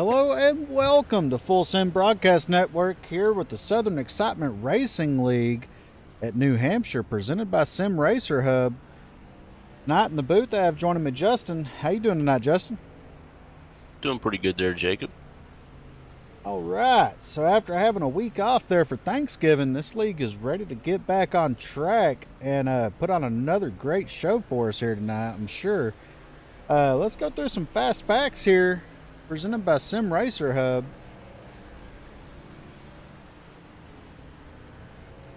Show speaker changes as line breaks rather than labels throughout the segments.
Hello and welcome to Full Sim Broadcast Network here with the Southern Excitement Racing League at New Hampshire, presented by Sim Racer Hub. Tonight in the booth, I have joining me Justin. How you doing tonight, Justin?
Doing pretty good there, Jacob.
All right. So after having a week off there for Thanksgiving, this league is ready to get back on track and put on another great show for us here tonight, I'm sure. Let's go through some fast facts here, presented by Sim Racer Hub.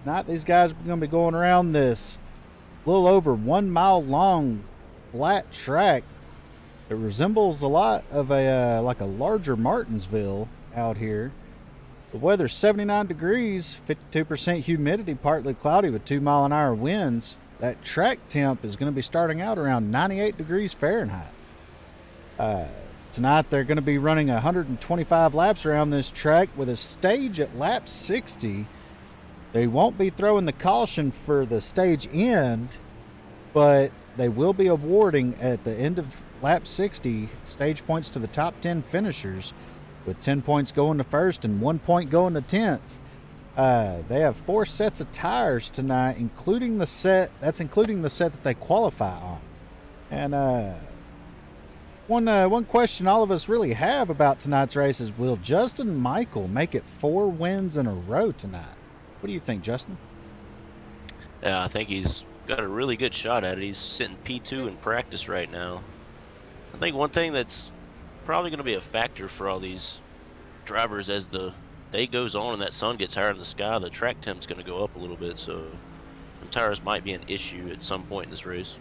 Tonight, these guys are going to be going around this little over 1 mile long flat track. It resembles a lot of a like a larger Martinsville out here. The weather's 79 degrees, 52% humidity, partly cloudy with 2-mile-an-hour winds. That track temp is going to be starting out around 98 degrees Fahrenheit. Tonight they're going to be running 125 laps around this track with a stage at lap 60. They won't be throwing the caution for the stage end, but they will be awarding at the end of lap 60 stage points to the top 10 finishers, with 10 points going to first and 1 point going to 10th. They have 4 sets of tires tonight, including the set that they qualify on. And one question all of us really have about tonight's race is, will Justin Michael make it 4 wins in a row tonight? What do you think, Justin?
Yeah, I think he's got a really good shot at it. He's sitting P2 in practice right now. I think one thing that's probably going to be a factor for all these drivers as the day goes on and that sun gets higher in the sky, the track temp's going to go up a little bit, so the tires might be an issue at some point in this race.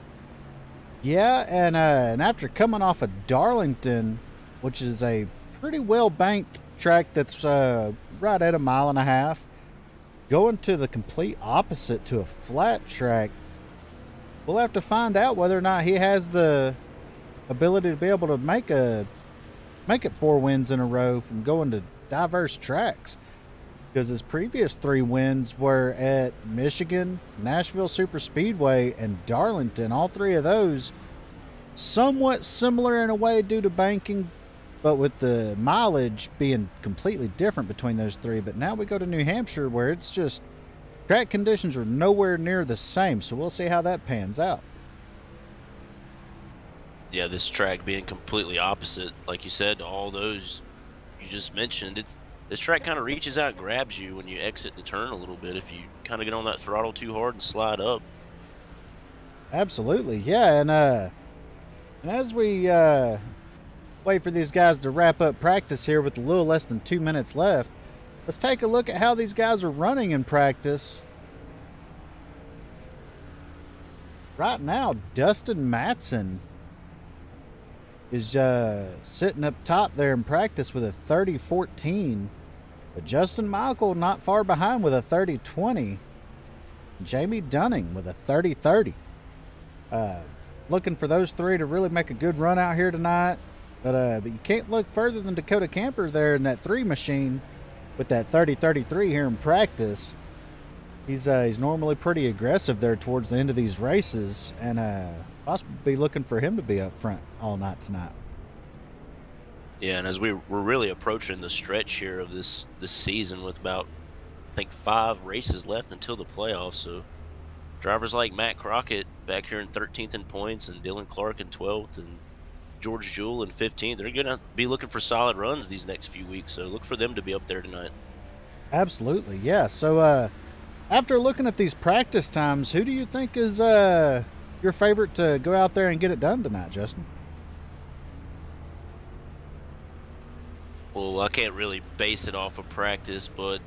Yeah, and after coming off of Darlington, which is a pretty well banked track that's right at 1.5 miles, going to the complete opposite to a flat track, we'll have to find out whether or not he has the ability to be able to make it 4 wins in a row from going to diverse tracks, because his previous 3 wins were at Michigan, Nashville Super Speedway, and Darlington. All 3 of those somewhat similar in a way due to banking, but with the mileage being completely different between those 3. But now we go to New Hampshire, where it's just track conditions are nowhere near the same, so we'll see how that pans out.
Yeah, this track being completely opposite, like you said, to all those you just mentioned. This track kind of reaches out and grabs you when you exit the turn a little bit if you kind of get on that throttle too hard and slide up.
Absolutely, yeah. And as we wait for these guys to wrap up practice here with a little less than 2 minutes left, let's take a look at how these guys are running in practice. Right now, Dustin Matson is sitting up top there in practice with a 30-14. But Justin Michael not far behind with a 30-20. Jamie Dunning with a 30-30. Looking for those 3 to really make a good run out here tonight. But you can't look further than Dakota Camper there in that 3 machine with that 30-33 here in practice. He's normally pretty aggressive there towards the end of these races, and possibly be looking for him to be up front all night tonight.
Yeah, and as we're really approaching the stretch here of this season with about, I think, 5 races left until the playoffs, so drivers like Matt Crockett back here in 13th in points, and Dylan Clark in 12th, and George Jewell in 15th, they're going to be looking for solid runs these next few weeks, so look for them to be up there tonight.
Absolutely, yeah. So after looking at these practice times, who do you think is your favorite to go out there and get it done tonight, Justin?
Well, I can't really base it off of practice, but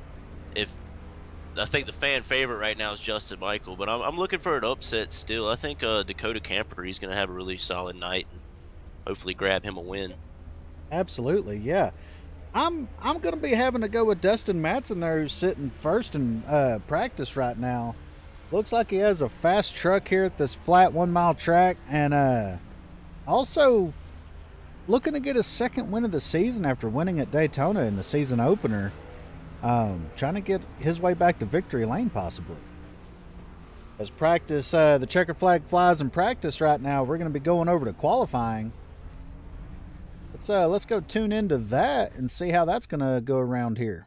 I think the fan favorite right now is Justin Michael, but I'm looking for an upset still. I think Dakota Camper, he's going to have a really solid night and hopefully grab him a win.
Absolutely, yeah. I'm going to be having to go with Dustin Matson there, who's sitting first in practice right now. Looks like he has a fast truck here at this flat 1 mile track, and also looking to get his 2nd win of the season after winning at Daytona in the season opener. Trying to get his way back to victory lane possibly. As practice, the checker flag flies in practice right now, we're going to be going over to qualifying. Let's go tune into that and see how that's gonna go around here.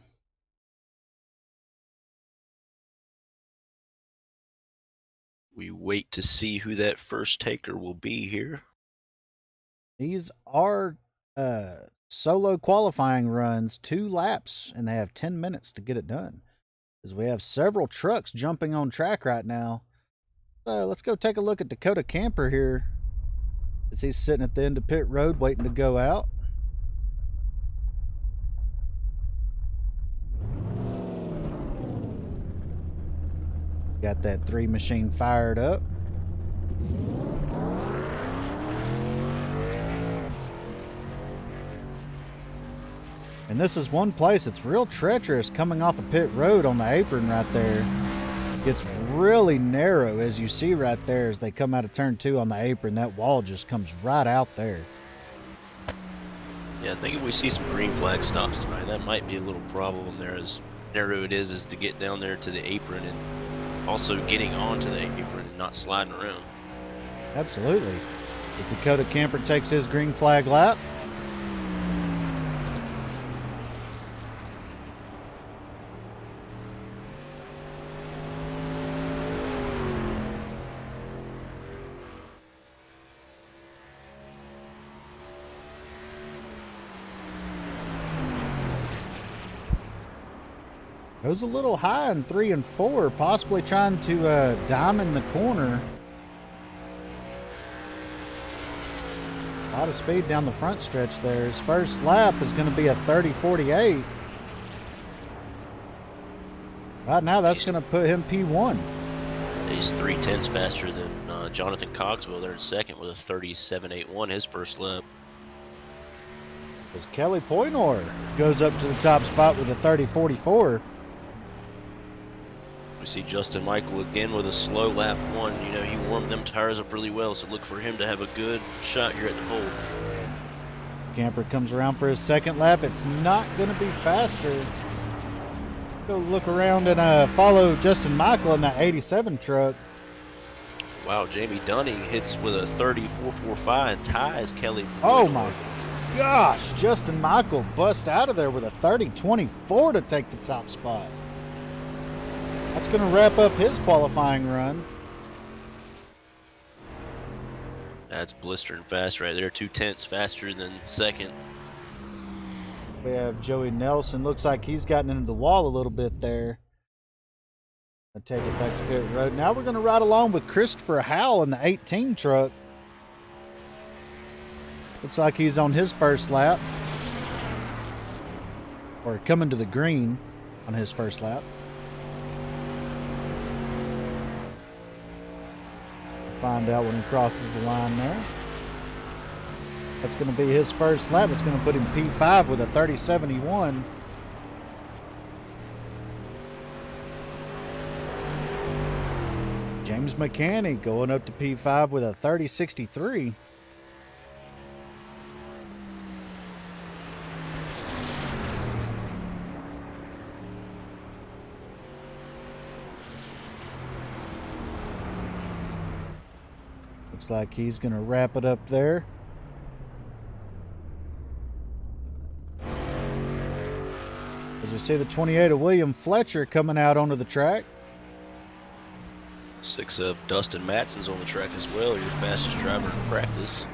We wait to see who that first taker will be here.
These are solo qualifying runs, 2 laps, and they have 10 minutes to get it done. As we have several trucks jumping on track right now. So let's go take a look at Dakota Camper here. As he's sitting at the end of pit road waiting to go out. Got that 3 machine fired up. And this is one place that's real treacherous coming off a pit road on the apron right there. It gets really narrow, as you see right there as they come out of turn 2 on the apron. That wall just comes right out there.
Yeah, I think if we see some green flag stops tonight, that might be a little problem there. As narrow it is to get down there to the apron and also getting onto the apron and not sliding around.
Absolutely. As Dakota Camper takes his green flag lap. Goes a little high in 3 and 4, possibly trying to diamond the corner. A lot of speed down the front stretch there. His first lap is going to be a 30.48. Right now, that's going to put him P1.
He's 3/10 faster than Jonathan Cogswell there in second with a 37.81 his first lap.
As Kelly Poynor goes up to the top spot with a 30.44.
We see Justin Michael again with a slow lap 1. You know, he warmed them tires up really well, so look for him to have a good shot here at the pole.
Camper comes around for his second lap. It's not going to be faster. Go look around and follow Justin Michael in that 87 truck.
Wow, Jamie Dunning hits with a 34.45 and ties Kelly.
Oh my gosh, Justin Michael busts out of there with a 30.24 to take the top spot. That's going to wrap up his qualifying run.
That's blistering fast right there. 2/10 faster than second.
We have Joey Nelson. Looks like he's gotten into the wall a little bit there. I'll take it back to pit road. Now we're going to ride along with Christopher Howell in the 18 truck. Looks like he's on his first lap. Or coming to the green on his first lap. Find out when he crosses the line there. That's going to be his first lap. It's going to put him P5 with a 30.71. James McCanny going up to P5 with a 30.63. Looks like he's going to wrap it up there. As we see the 28 of William Fletcher coming out onto the track.
6 of Dustin Matson's on the track as well, your fastest driver in practice.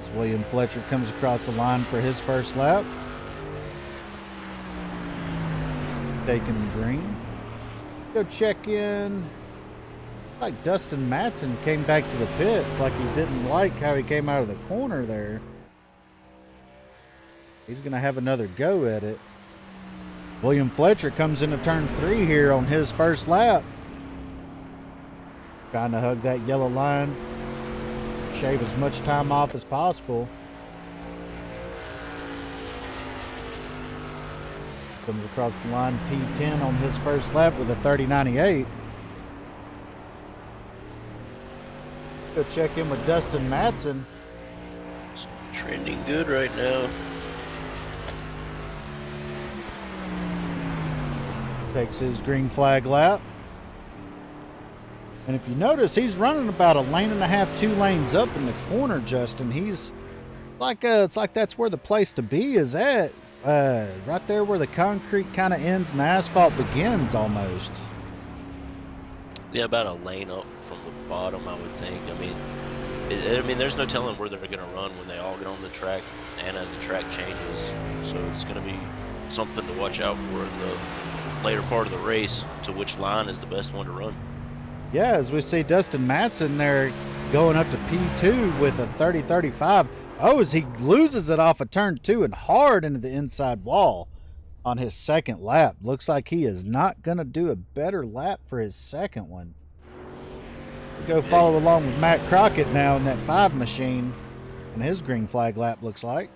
As William Fletcher comes across the line for his first lap. Taking the green. Go check in. Like Dustin Matson came back to the pits like he didn't like how he came out of the corner there. He's going to have another go at it. William Fletcher comes into turn 3 here on his first lap. Trying to hug that yellow line. Shave as much time off as possible. Comes across the line P10 on his first lap with a 30.98. Go check in with Dustin Matson.
It's trending good right now.
Takes his green flag lap. And if you notice, he's running about a lane and a half, 2 lanes up in the corner, Justin. He's like, it's like that's where the place to be is at. Right there where the concrete kind of ends and the asphalt begins almost.
Yeah, about a lane up from the bottom, I would think. I mean, there's no telling where they're going to run when they all get on the track and as the track changes. So it's going to be something to watch out for in the later part of the race, to which line is the best one to run.
Yeah, as we see Dustin Matson there going up to P2 with a 30-35. Oh, as he loses it off of turn 2 and hard into the inside wall on his second lap. Looks like he is not going to do a better lap for his second one. We go follow along with Matt Crockett now in that 5 machine, and his green flag lap looks like.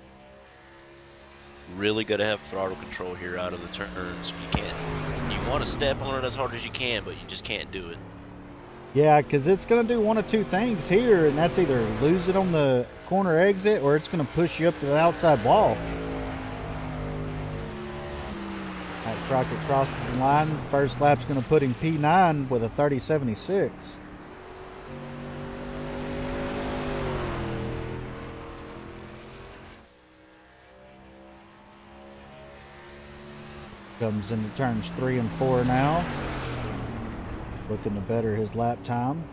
Really got to have throttle control here out of the turns. You want to step on it as hard as you can, but you just can't do it.
Yeah, because it's going to do one of two things here, and that's either lose it on the corner exit or it's going to push you up to the outside wall. Matt Crockett crosses the line. First lap's going to put him P9 with a 30-76. Comes into turns 3 and 4 now. Looking to better his lap time.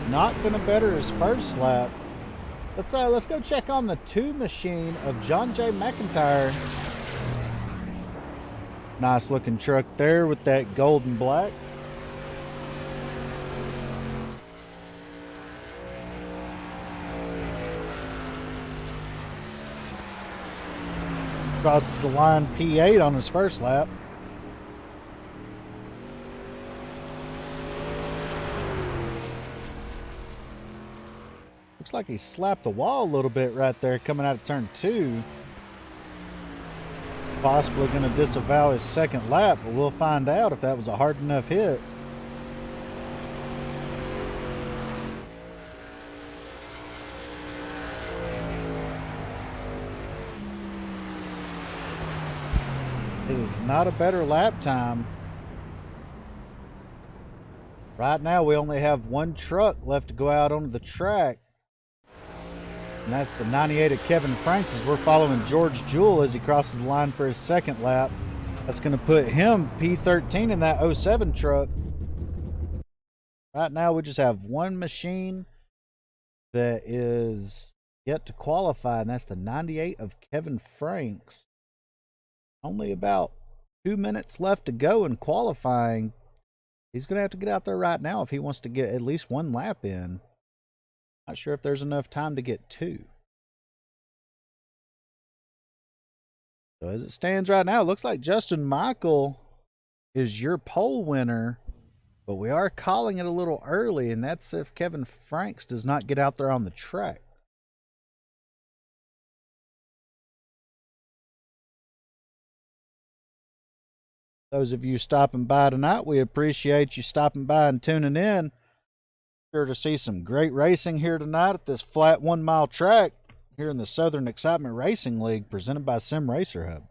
Not going to better his first lap. Let's go check on the 2 machine of John J. McIntyre. Nice looking truck there with that gold and black. Crosses the line P8 on his first lap. Looks like he slapped the wall a little bit right there coming out of turn 2. Possibly going to disavow his second lap, but we'll find out if that was a hard enough hit. It is not a better lap time. Right now, we only have one truck left to go out onto the track. And that's the 98 of Kevin Franks as we're following George Jewell as he crosses the line for his second lap. That's going to put him P13 in that 07 truck. Right now, we just have one machine that is yet to qualify, and that's the 98 of Kevin Franks. Only about 2 minutes left to go in qualifying. He's going to have to get out there right now if he wants to get at least one lap in. Not sure if there's enough time to get 2. So as it stands right now, it looks like Justin Michael is your pole winner. But we are calling it a little early, and that's if Kevin Franks does not get out there on the track. Those of you stopping by tonight, we appreciate you stopping by and tuning in. Sure to see some great racing here tonight at this flat 1 mile track here in the Southern Excitement Racing League presented by Sim Racer Hub.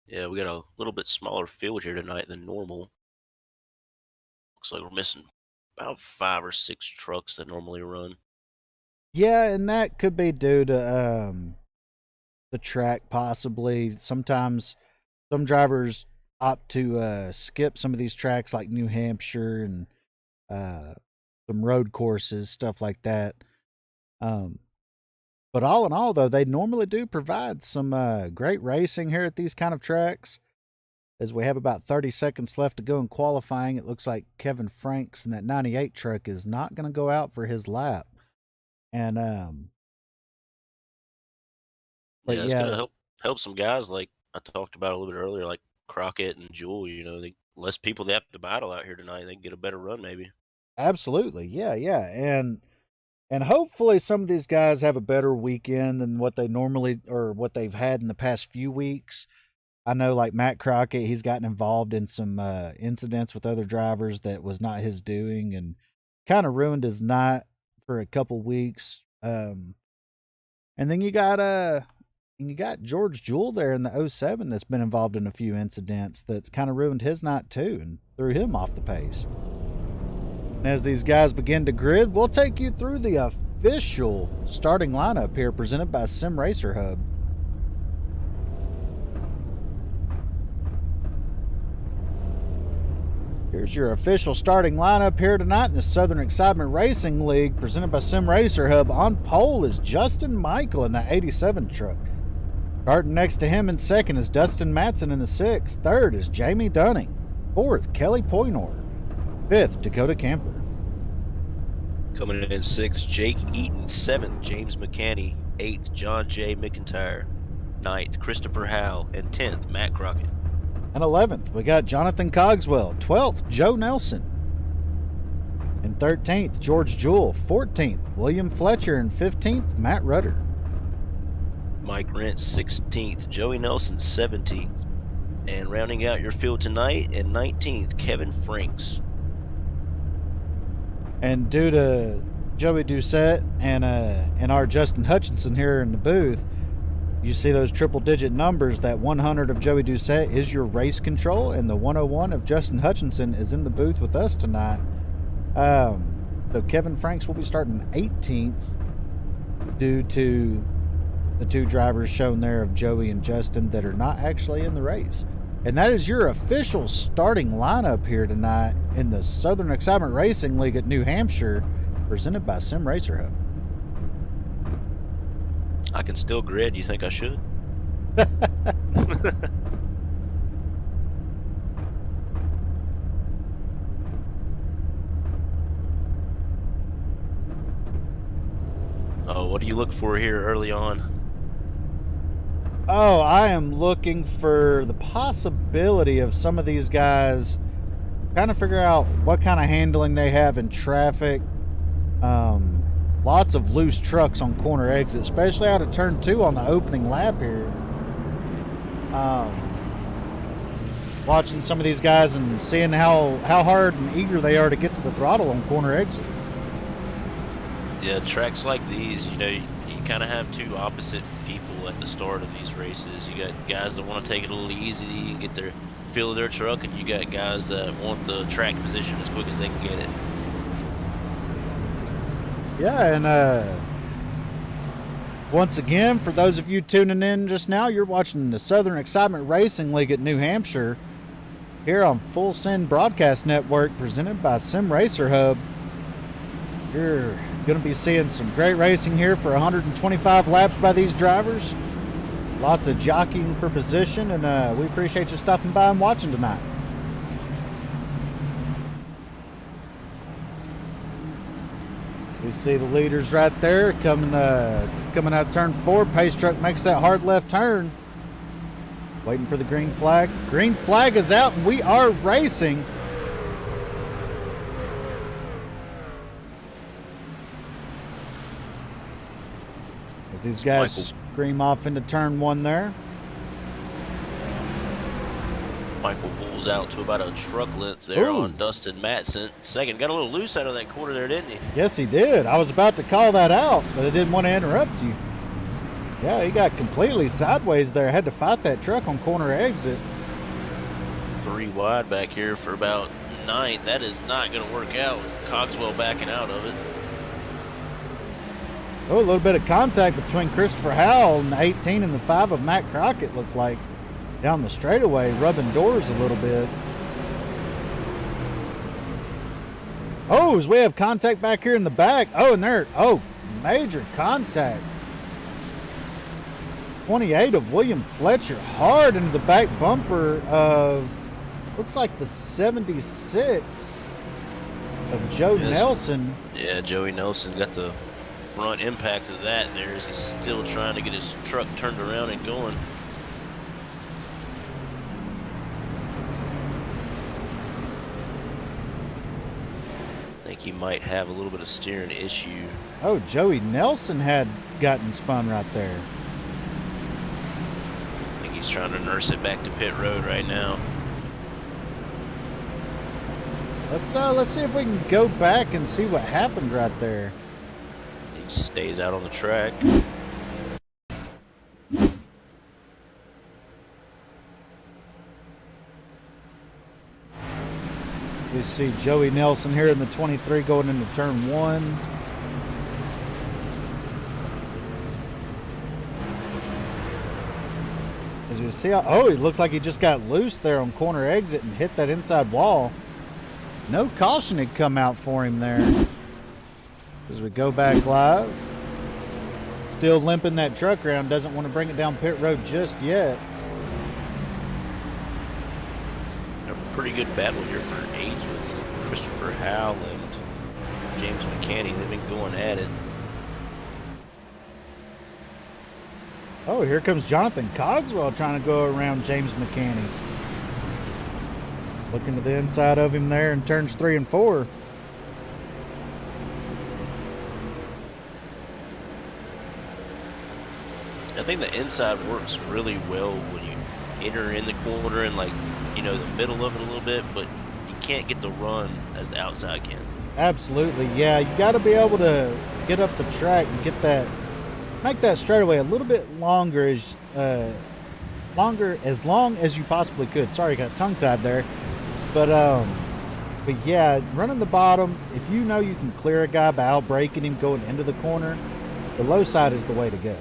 Yeah, we got a little bit smaller field here tonight than normal. Looks like we're missing about 5 or 6 trucks that normally run.
Yeah, and that could be due to the track possibly. Sometimes some drivers opt to skip some of these tracks like New Hampshire and some road courses, stuff like that. But all in all, though, they normally do provide some great racing here at these kind of tracks. As we have about 30 seconds left to go in qualifying, it looks like Kevin Franks in that 98 truck is not going to go out for his lap. And
but yeah, it's gonna help some guys like I talked about a little bit earlier, like Crockett and Jewell. You know, less people they have to battle out here tonight. They can get a better run, maybe.
Absolutely, yeah, and hopefully some of these guys have a better weekend than what they normally or what they've had in the past few weeks. I know like Matt Crockett, he's gotten involved in some incidents with other drivers that was not his doing and kind of ruined his night for a couple weeks. And then you got George Jewell there in the '07 that's been involved in a few incidents that kind of ruined his night too and threw him off the pace. And as these guys begin to grid, we'll take you through the official starting lineup here presented by Sim Racer Hub. Here's your official starting lineup here tonight in the Southern Excitement Racing League presented by Sim Racer Hub. On pole is Justin Michael in the 87 truck. Starting next to him in second is Dustin Matson in the 6th. Third is Jamie Dunning. 4th, Kelly Poynor. 5th, Dakota Camper.
Coming in 6th, Jake Eaton. 7th, James McCanney. 8th, John J. McIntyre. 9th, Christopher Howell. And 10th, Matt Crockett.
And 11th, we got Jonathan Cogswell. 12th, Joe Nelson. And 13th, George Jewell. 14th, William Fletcher. And 15th, Matt Rudder.
Mike Rentz, 16th. Joey Nelson, 17th. And rounding out your field tonight, in 19th, Kevin Franks.
And due to Joey Doucette and our Justin Hutchinson here in the booth, you see those triple-digit numbers. That 100 of Joey Doucette is your race control, and the 101 of Justin Hutchinson is in the booth with us tonight. So Kevin Franks will be starting 18th due to the two drivers shown there of Joey and Justin that are not actually in the race. And that is your official starting lineup here tonight in the Southern Excitement Racing League at New Hampshire, presented by Sim Racer Hub.
I can still grid. You think I should? Oh, what do you look for here early on?
Oh, I am looking for the possibility of some of these guys kind of figure out what kind of handling they have in traffic. Lots of loose trucks on corner exit, especially out of turn 2 on the opening lap here. Watching some of these guys and seeing how hard and eager they are to get to the throttle on corner exit.
Yeah, tracks like these, you kind of have two opposite people at the start of these races. You got guys that want to take it a little easy and get their feel of their truck, and you got guys that want the track position as quick as they can get it.
Yeah, and once again, for those of you tuning in just now, you're watching the Southern Excitement Racing League at New Hampshire here on Full Send Broadcast Network, presented by Sim Racer Hub. You're going to be seeing some great racing here for 125 laps by these drivers. Lots of jockeying for position, and we appreciate you stopping by and watching tonight. We see the leaders right there coming out of turn 4. Pace truck makes that hard left turn. Waiting for the green flag. Green flag is out, and we are racing. As these guys scream off into turn 1 there.
Michael pulls out to about a truck length there.
Ooh.
On Dustin Matson. Second, got a little loose out of that corner there, didn't he?
Yes, he did. I was about to call that out, but I didn't want to interrupt you. Yeah, he got completely sideways there. Had to fight that truck on corner exit.
3 wide back here for about 9th. That is not going to work out with Cogswell backing out of it.
Oh, a little bit of contact between Christopher Howell and the 18 and the 5 of Matt Crockett, looks like. Down the straightaway, rubbing doors a little bit. Oh, as we have contact back here in the back. Oh, and there, major contact. 28 of William Fletcher, hard into the back bumper of, looks like the 76 of Joe Nelson.
Yeah, Joey Nelson got the front impact of that there as he's still trying to get his truck turned around and going. I think he might have a little bit of steering issue.
Oh, Joey Nelson had gotten spun right there.
I think He's trying to nurse it back to pit road right now.
Let's see if we can go back and see what happened right there.
He stays out on the track.
We see Joey Nelson here in the 23 going into turn 1. As we see, oh, it looks like he just got loose there on corner exit and hit that inside wall. No caution had come out for him there. As we go back live. Still limping that truck around, doesn't want to bring it down pit road just yet.
A pretty good battle here for 8 with Christopher Howell and James McCanny. They've been going at it.
Oh, here comes Jonathan Cogswell trying to go around James McCanny. Looking to the inside of him there in turns 3 and 4.
I think the inside works really well when you enter in the corner and, like, you know, the middle of it a little bit, but you can't get the run as the outside can.
Absolutely, yeah. You got to be able to get up the track and get that, make that straightaway a little bit longer as long as you possibly could. Sorry, I got tongue tied there, but yeah, running the bottom. If you know you can clear a guy by out braking him going into the corner, the low side is the way to go.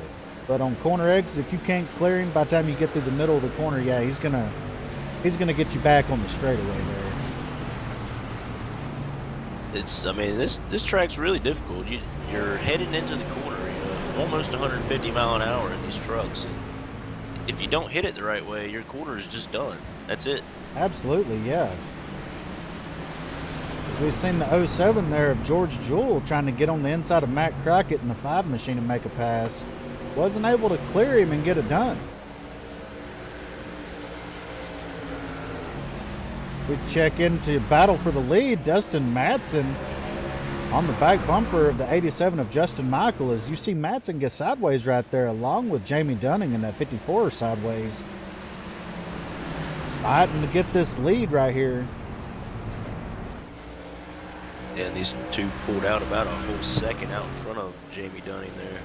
But on corner exit, if you can't clear him by the time you get through the middle of the corner, yeah, he's gonna get you back on the straightaway there.
I mean, this track's really difficult. You're heading into the corner, you know, almost 150 mile an hour in these trucks, and if you don't hit it the right way, your quarter is just done. That's it.
Absolutely, yeah. As we've seen the 07 there of George Jewell trying to get on the inside of Matt Crockett in the 5 machine and make a pass. Wasn't able to clear him and get it done. We check into battle for the lead. Dustin Madsen on the back bumper of the 87 of Justin Michael. As you see Madsen get sideways right there along with Jamie Dunning in that 54 sideways. Fighting to get this lead right here.
And these two pulled out about a whole second out in front of Jamie Dunning there.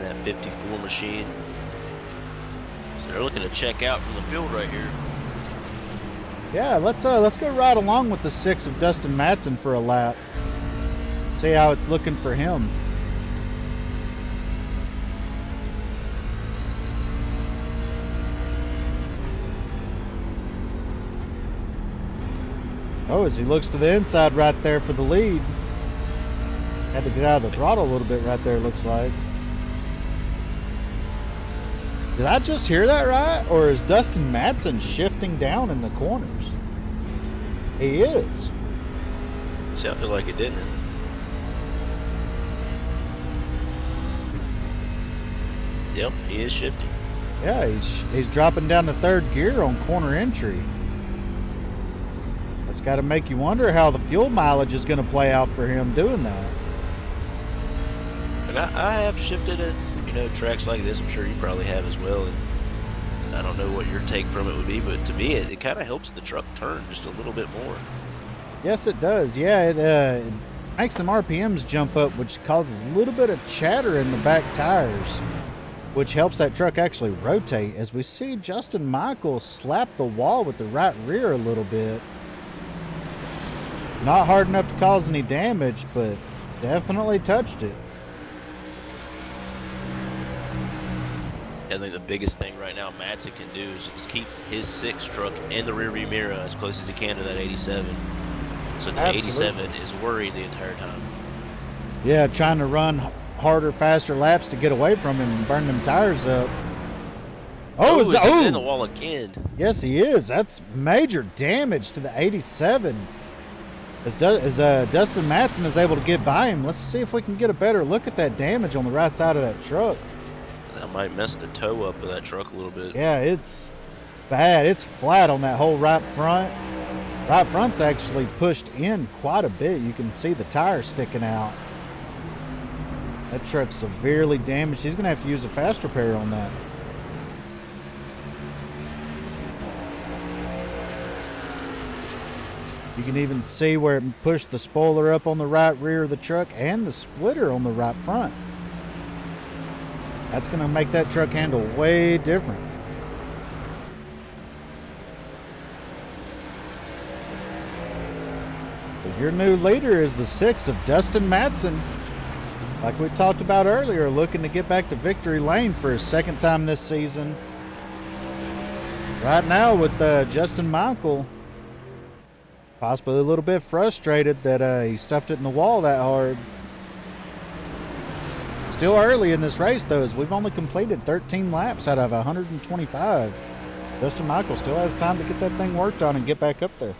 That 54 machine. They're looking to check out from the field right here.
Yeah, let's go right along with the 6 of Dustin Madsen for a lap. See how it's looking for him. Oh, as he looks to the inside right there for the lead. Had to get out of the throttle a little bit right there, looks like. Did I just hear that right? Or is Dustin Madsen shifting down in the corners? He is.
Sounded like it, didn't it? Yep, he is shifting.
Yeah, he's dropping down to 3rd gear on corner entry. That's got to make you wonder how the fuel mileage is going to play out for him doing that.
And I have shifted at, you know, tracks like this. I'm sure you probably have as well. And I don't know what your take from it would be, but to me, it kind of helps the truck turn just a little bit more.
Yes, it does. Yeah, it makes them RPMs jump up, which causes a little bit of chatter in the back tires, which helps that truck actually rotate. As we see Justin Michael slap the wall with the right rear a little bit. Not hard enough to cause any damage, but definitely touched it.
I think the biggest thing right now Madsen can do is just keep his 6 truck in the rearview mirror as close as he can to that 87. So the
Absolutely.
87 is worried the entire time.
Yeah, trying to run harder, faster laps to get away from him and burn them tires up. Oh,
he's in the wall again.
Yes, he is. That's major damage to the 87. As Dustin Madsen is able to get by him, let's see if we can get a better look at that damage on the right side of that truck.
That might mess the toe up of that truck a little bit.
Yeah, it's bad. It's flat on that whole right front. Right front's actually pushed in quite a bit. You can see the tire sticking out. That truck's severely damaged. He's going to have to use a fast repair on that. You can even see where it pushed the spoiler up on the right rear of the truck and the splitter on the right front. That's going to make that truck handle way different. But your new leader is the 6 of Dustin Matson. Like we talked about earlier, looking to get back to victory lane for his second time this season. Right now with Justin Michael, possibly a little bit frustrated that he stuffed it in the wall that hard. Still early in this race, though, as we've only completed 13 laps out of 125. Justin Michael still has time to get that thing worked on and get back up there.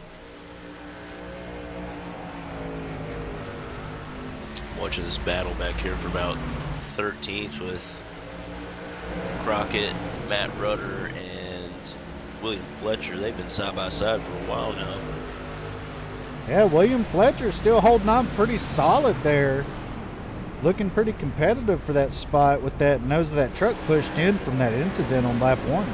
Watching this battle back here for about 13th with Crockett, Matt Rudder, and William Fletcher. They've been side by side for a while now.
Yeah, William Fletcher still holding on pretty solid there. Looking pretty competitive for that spot with that nose of that truck pushed in from that incident on lap 1.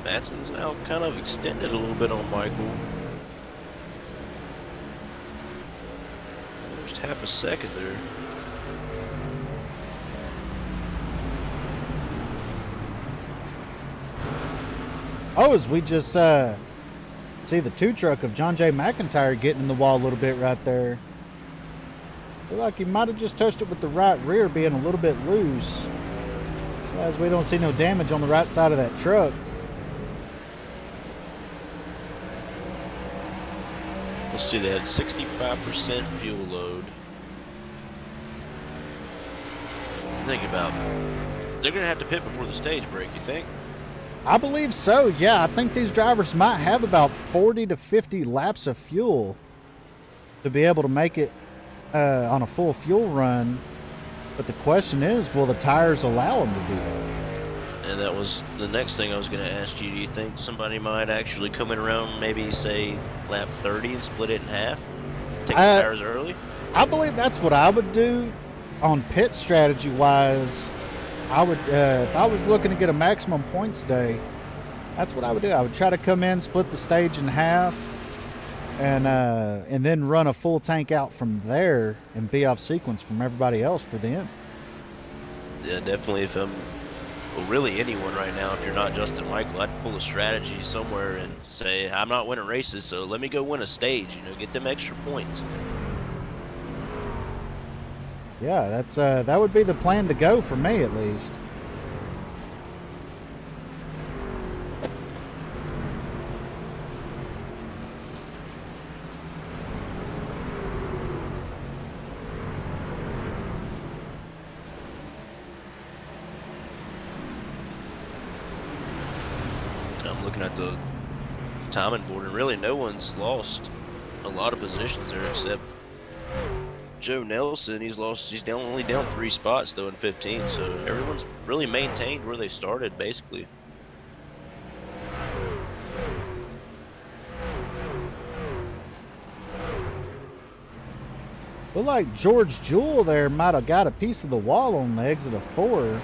Matson's now kind of extended a little bit on Michael. Just half a second there.
Oh, as we just see the 2 truck of John J. McIntyre getting in the wall a little bit right there. Feel like he might have just touched it with the right rear being a little bit loose. As we don't see no damage on the right side of that truck.
Let's see, they had 65% fuel load. Think about, they're going to have to pit before the stage break, you think?
I believe so, yeah. I think these drivers might have about 40 to 50 laps of fuel to be able to make it on a full fuel run. But the question is, will the tires allow them to do that?
And that was the next thing I was going to ask you. Do you think somebody might actually come in around maybe, say, lap 30 and split it in half? Take the tires early?
I believe that's what I would do on pit strategy-wise. I would, if I was looking to get a maximum points day, that's what I would do. I would try to come in, split the stage in half, and then run a full tank out from there and be off sequence from everybody else for the end.
Yeah, definitely. If I'm, well, really anyone right now, if you're not Justin Michael, I'd pull a strategy somewhere and say, I'm not winning races, so let me go win a stage, get them extra points.
Yeah, that's that would be the plan to go for me, at least.
I'm looking at the timing board, and really no one's lost a lot of positions there except Joe Nelson. He's only down 3 spots though in 15, so everyone's really maintained where they started basically.
Look like George Jewell there might have got a piece of the wall on the exit of 4.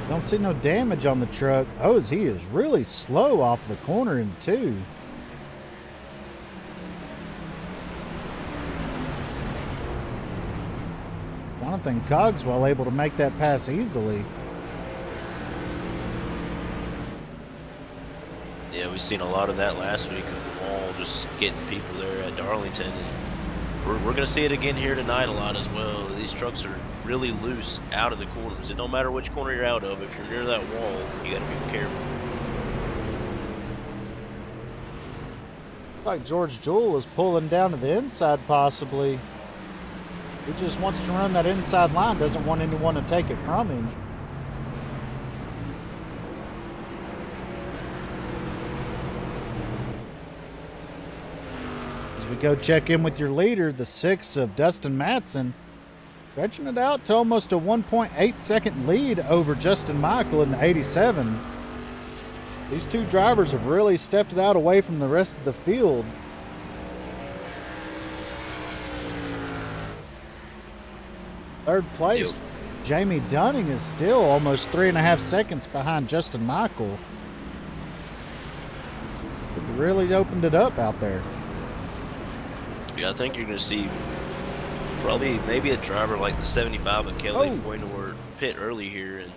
Don't see no damage on the truck. Oh, as he is really slow off the corner in 2. Jonathan Cogswell able to make that pass easily.
Yeah, we've seen a lot of that last week with the wall just getting people there at Darlington. And we're going to see it again here tonight a lot as well. These trucks are really loose out of the corners. It don't matter which corner you're out of. If you're near that wall, you got to be careful.
Like George Jewell is pulling down to the inside possibly. He just wants to run that inside line, doesn't want anyone to take it from him. As we go check in with your leader, the 6 of Dustin Matson, stretching it out to almost a 1.8 second lead over Justin Michael in the 87. These 2 drivers have really stepped it out away from the rest of the field. Third place,
Yep.
Jamie Dunning is still almost 3.5 seconds behind Justin Michael. It really opened it up out there.
Yeah, I think you're going to see probably maybe a driver like the 75 of Kelly
Oh.
Pointer pit early here. And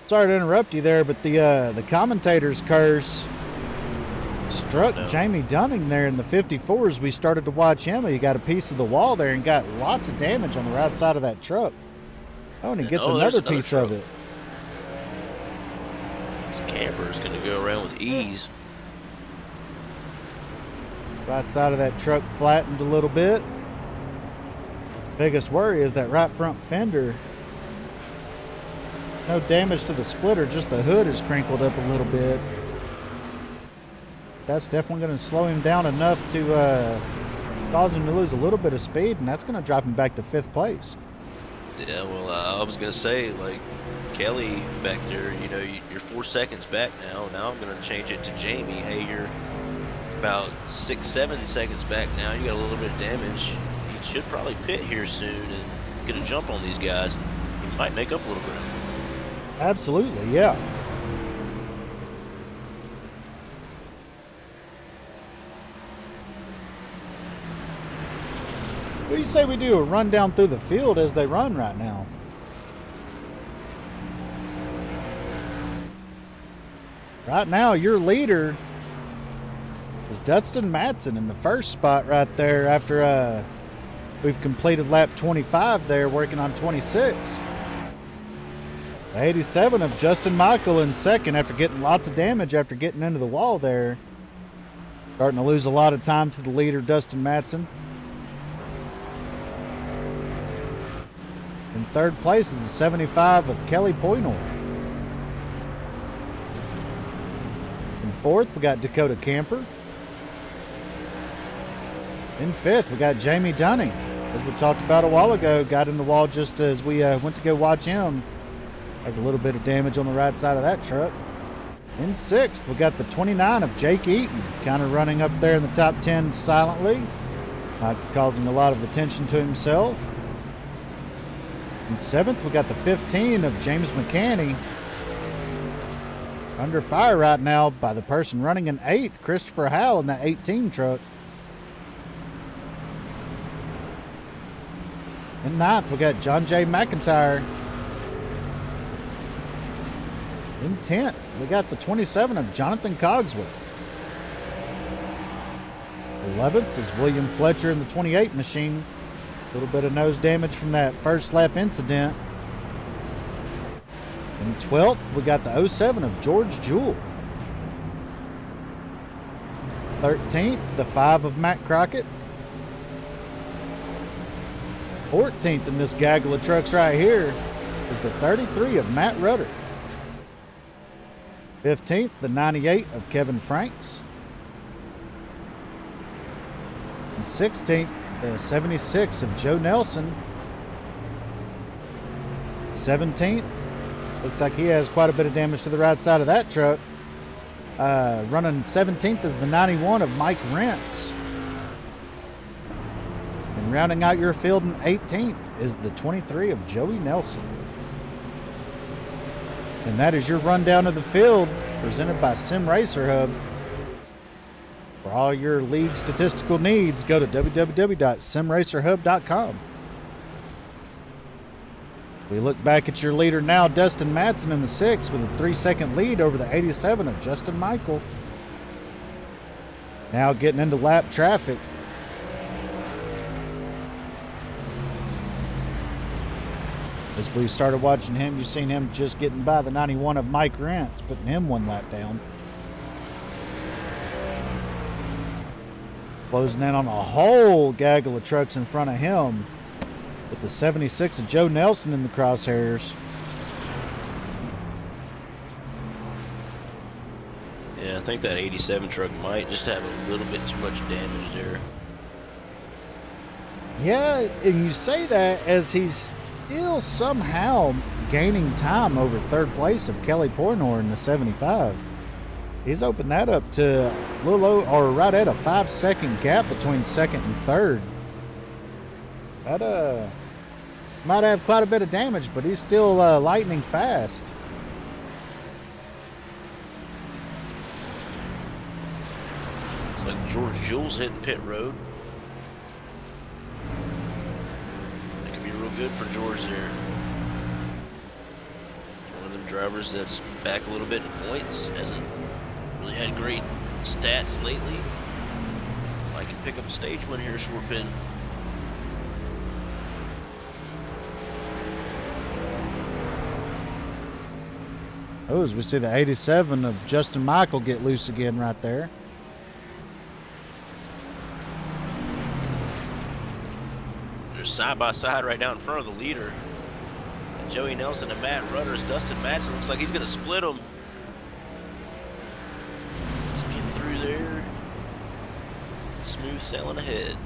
Sorry to interrupt you there, but the commentator's curse struck
No.
Jamie Dunning there in the 54s. We started to watch him. He got a piece of the wall there and got lots of damage on the right side of that truck. Oh, and he gets
there's
another piece of
truck.
it.
This camper is going to go around with ease.
Right side of that truck flattened a little bit. Biggest worry is that right front fender. No damage to the splitter, just the hood is crinkled up a little bit. That's definitely going to slow him down enough to cause him to lose a little bit of speed, and that's going to drop him back to 5th place.
Yeah, well, I was going to say, like, Kelly back there, you know, you're 4 seconds back now. Now I'm going to change it to Jamie. Hey, you're about 6-7 seconds back now. You got a little bit of damage. He should probably pit here soon and get a jump on these guys. He might make up a little ground.
Absolutely, yeah. What do you say we do a rundown through the field as they run right now? Right now, your leader is Dustin Matson in the first spot right there after we've completed lap 25 there, working on 26. The 87 of Justin Michael in second after getting lots of damage after getting into the wall there. Starting to lose a lot of time to the leader, Dustin Matson. In third place is the 75 of Kelly Poynor. In fourth, we got Dakota Camper. In fifth, we got Jamie Dunning. As we talked about a while ago, got in the wall just as we went to go watch him. Has a little bit of damage on the right side of that truck. In sixth, we got the 29 of Jake Eaton, kind of running up there in the top 10 silently, not causing a lot of attention to himself. In seventh, we got the 15 of James McCanny. Under fire right now by the person running in eighth, Christopher Howell in that 18 truck. In ninth, we got John J. McIntyre. In 10th, we got the 27 of Jonathan Cogswell. 11th is William Fletcher in the 28 machine. A little bit of nose damage from that first lap incident. In 12th, we got the 07 of George Jewell. 13th, the 5 of Matt Crockett. 14th in this gaggle of trucks right here is the 33 of Matt Rudder. 15th, the 98 of Kevin Franks. And 16th, the 76 of Joe Nelson. 17th, looks like he has quite a bit of damage to the right side of that truck. Running 17th is the 91 of Mike Rentz. And rounding out your field in 18th is the 23 of Joey Nelson. And that is your rundown of the field presented by Sim Racer Hub. For all your league statistical needs, go to www.simracerhub.com. We look back at your leader now, Dustin Matson in the 6th with a 3-second lead over the 87 of Justin Michael. Now getting into lap traffic. As we started watching him, you've seen him just getting by the 91 of Mike Rentz, putting him 1 lap down. Closing in on a whole gaggle of trucks in front of him with the 76 of Joe Nelson in the crosshairs.
Yeah, I think that 87 truck might just have a little bit too much damage there.
Yeah, and you say that as he's still somehow gaining time over third place of Kelly Poynor in the 75. He's opened that up to a little low, or right at a 5-second gap between second and third. That Might have quite a bit of damage, but he's still lightning fast.
It's like George Jules hitting pit road. That could be real good for George there. One of them drivers that's back a little bit in points. Hasn't really had great stats lately. I can pick up a stage win here, short pin.
Oh, as we see the 87 of Justin Michael get loose again right there.
They're side by side right down in front of the leader. And Joey Nelson and Matt Rudders. Dustin Matson looks like he's going to split them. Just getting through there. Smooth sailing ahead.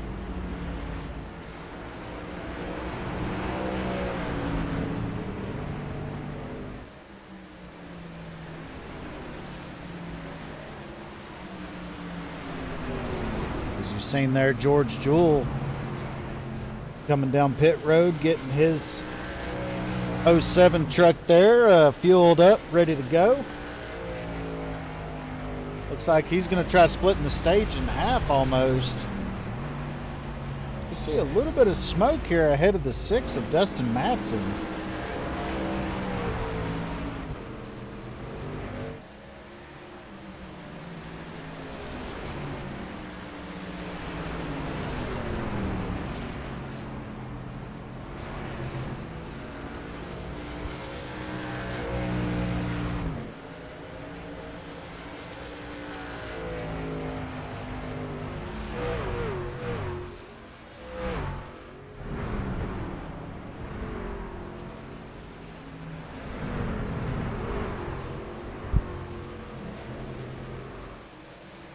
As you've seen there, George Jewell coming down pit road, getting his 07 truck there, fueled up, ready to go. Looks like he's going to try splitting the stage in half almost. You see a little bit of smoke here ahead of the 6 of Dustin Matson.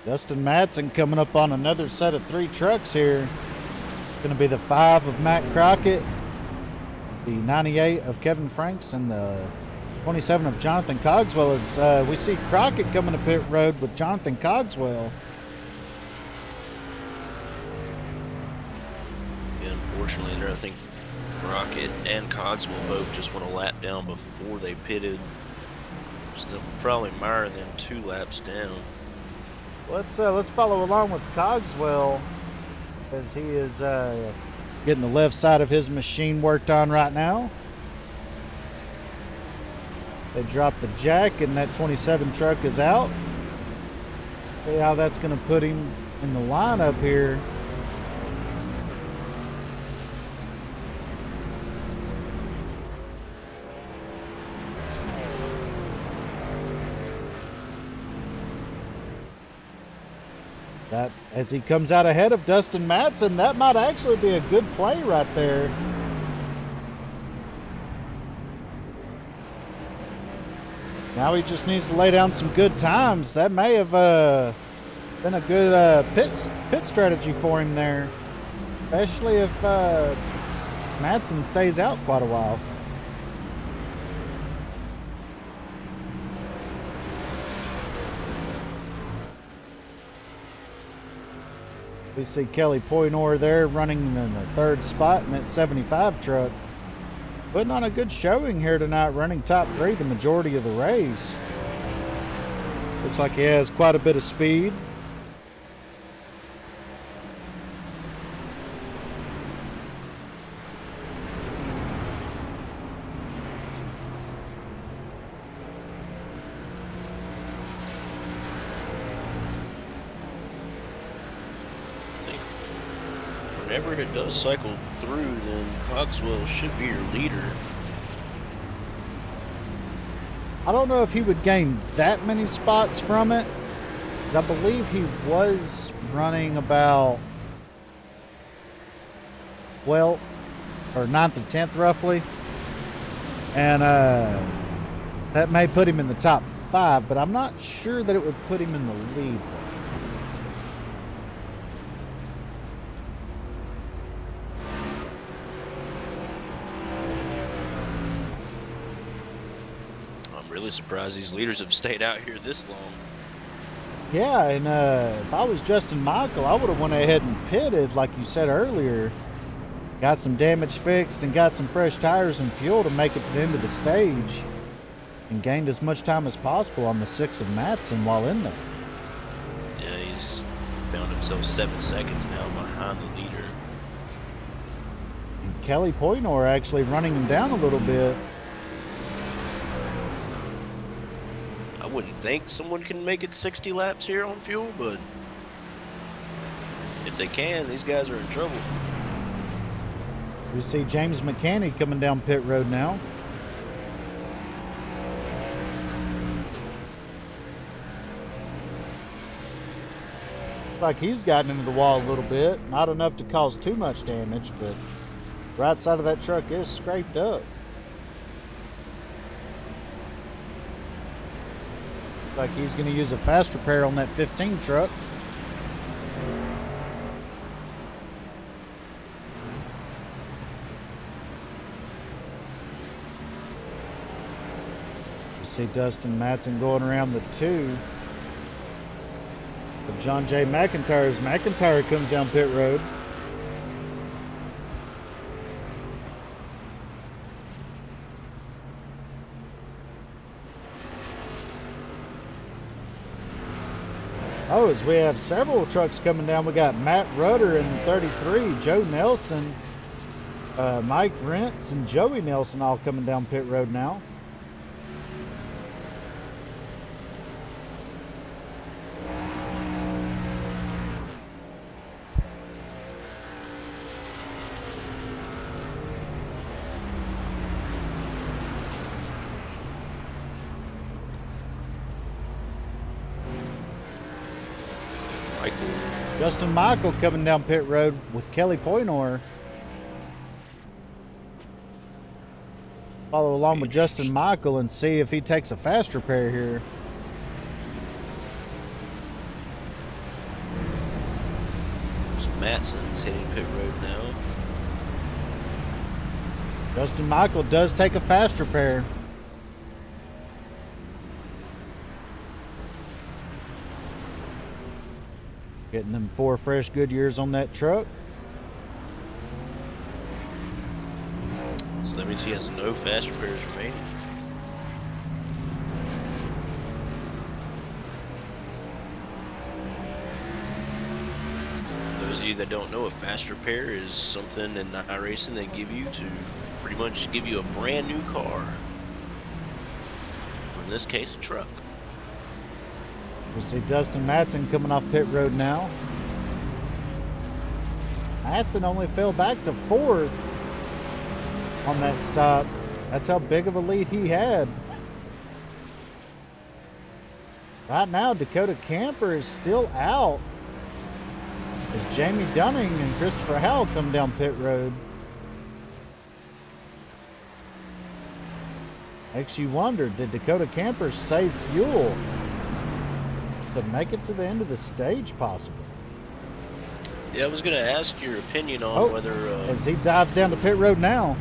Dustin Matson coming up on another set of 3 trucks here. Going to be the 5 of Matt Crockett, the 98 of Kevin Franks, and the 27 of Jonathan Cogswell. As we see Crockett coming to pit road with Jonathan Cogswell.
Yeah, unfortunately, there I think Crockett and Cogswell both just went a lap down before they pitted. So they'll probably mire them 2 laps down.
Let's follow along with Cogswell as he is getting the left side of his machine worked on right now. They drop the jack and that 27 truck is out. See how that's going to put him in the lineup here. That, as he comes out ahead of Dustin Matson, that might actually be a good play right there. Now he just needs to lay down some good times. That may have been a good pit strategy for him there, especially if Matson stays out quite a while. We see Kelly Poynor there running in the 3rd spot in that 75 truck. Putting on a good showing here tonight, running top 3 the majority of the race. Looks like he has quite a bit of speed.
Whenever it does cycle through, then Cogswell should be your leader.
I don't know if he would gain that many spots from it, because I believe he was running about 12th or 9th or 10th roughly. And that may put him in the top 5, but I'm not sure that it would put him in the lead though.
Really surprised these leaders have stayed out here this long.
Yeah, and if I was Justin Michael, I would have went ahead and pitted, like you said earlier. got some damage fixed and got some fresh tires and fuel to make it to the end of the stage, and gained as much time as possible on the 6 of Matson while in there.
Yeah, he's found himself 7 seconds now behind the leader.
And Kelly Poynor actually running him down a little bit.
I wouldn't think someone can make it 60 laps here on fuel, but if they can, these guys are in trouble.
We see James McCanney coming down pit road now. Like he's gotten into the wall a little bit. Not enough to cause too much damage, but right side of that truck is scraped up. Like he's going to use a fast repair on that 15 truck. You see Dustin Matson going around the 2. But John J. McIntyre's McIntyre comes down pit road. Oh, as we have several trucks coming down, we got Matt Rudder in 33, Joe Nelson, Mike Rentz, and Joey Nelson all coming down pit road now. Justin Michael coming down pit road with Kelly Poynor. Follow along with Justin Michael and see if he takes a fast repair here.
Matson's hitting pit road now.
Justin Michael does take a fast repair. Getting them 4 fresh Goodyears on that truck.
So that means he has no fast repairs remaining. Those of you that don't know, a fast repair is something in iRacing they give you to pretty much give you a brand new car. In this case, a truck.
We see Dustin Matson coming off pit road now. Matson only fell back to 4th on that stop. That's how big of a lead he had. Right now, Dakota Camper is still out as Jamie Dunning and Christopher Howell come down pit road. Makes you wonder, did Dakota Camper save fuel to make it to the end of the stage possibly?
Yeah, I was going to ask your opinion on whether...
as he dives down the pit road now.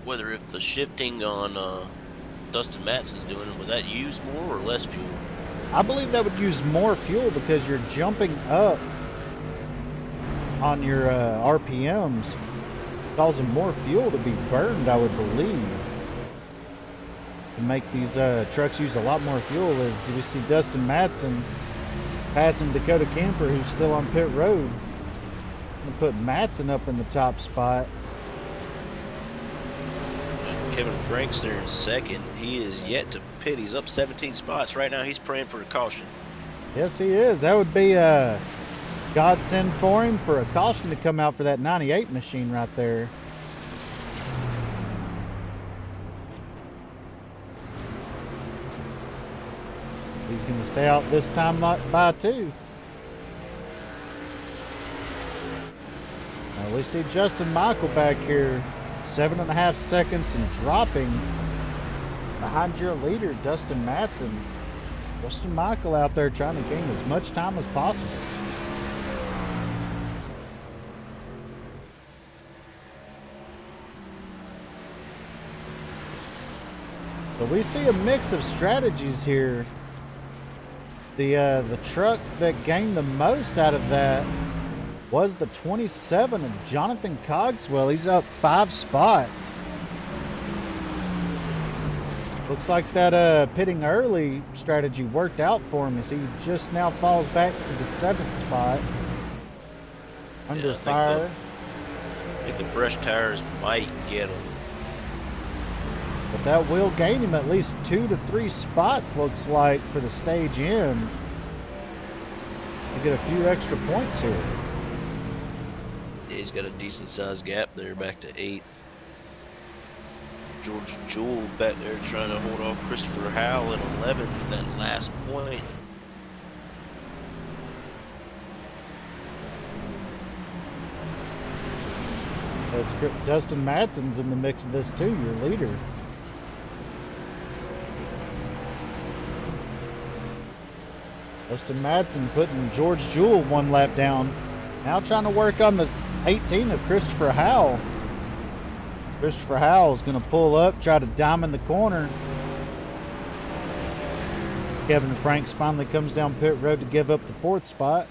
Whether if the shifting on Dustin Matson's doing it, would that use more or less fuel?
I believe that would use more fuel because you're jumping up on your RPMs, causing more fuel to be burned, I would believe. To make these trucks use a lot more fuel. As we see Dustin Matson passing Dakota Camper, who's still on pit road. Gonna put Matson up in the top spot.
Kevin Frank's there in second. He is yet to pit. He's up 17 spots. Right now he's praying for a caution.
Yes, he is. That would be a godsend for him for a caution to come out for that 98 machine right there. He's going to stay out this time by 2. Now we see Justin Michael back here, 7.5 seconds and dropping behind your leader, Dustin Matson. Justin Michael out there trying to gain as much time as possible. So we see a mix of strategies here. The truck that gained the most out of that was the 27 of Jonathan Cogswell. He's up 5 spots. Looks like that pitting early strategy worked out for him as he just now falls back to the 7th spot. Under fire.
I think the fresh tires might get him.
But that will gain him at least 2 to 3 spots, looks like, for the stage end. To get a few extra points here.
Yeah, he's got a decent sized gap there, back to 8th. George Jewell back there trying to hold off Christopher Howell at 11th for that last point.
Dustin Madsen's in the mix of this too, your leader. Dustin Madsen putting George Jewell 1 lap down. Now trying to work on the 18 of Christopher Howell. Christopher Howell is going to pull up, try to diamond the corner. Kevin Franks finally comes down pit road to give up the 4th spot.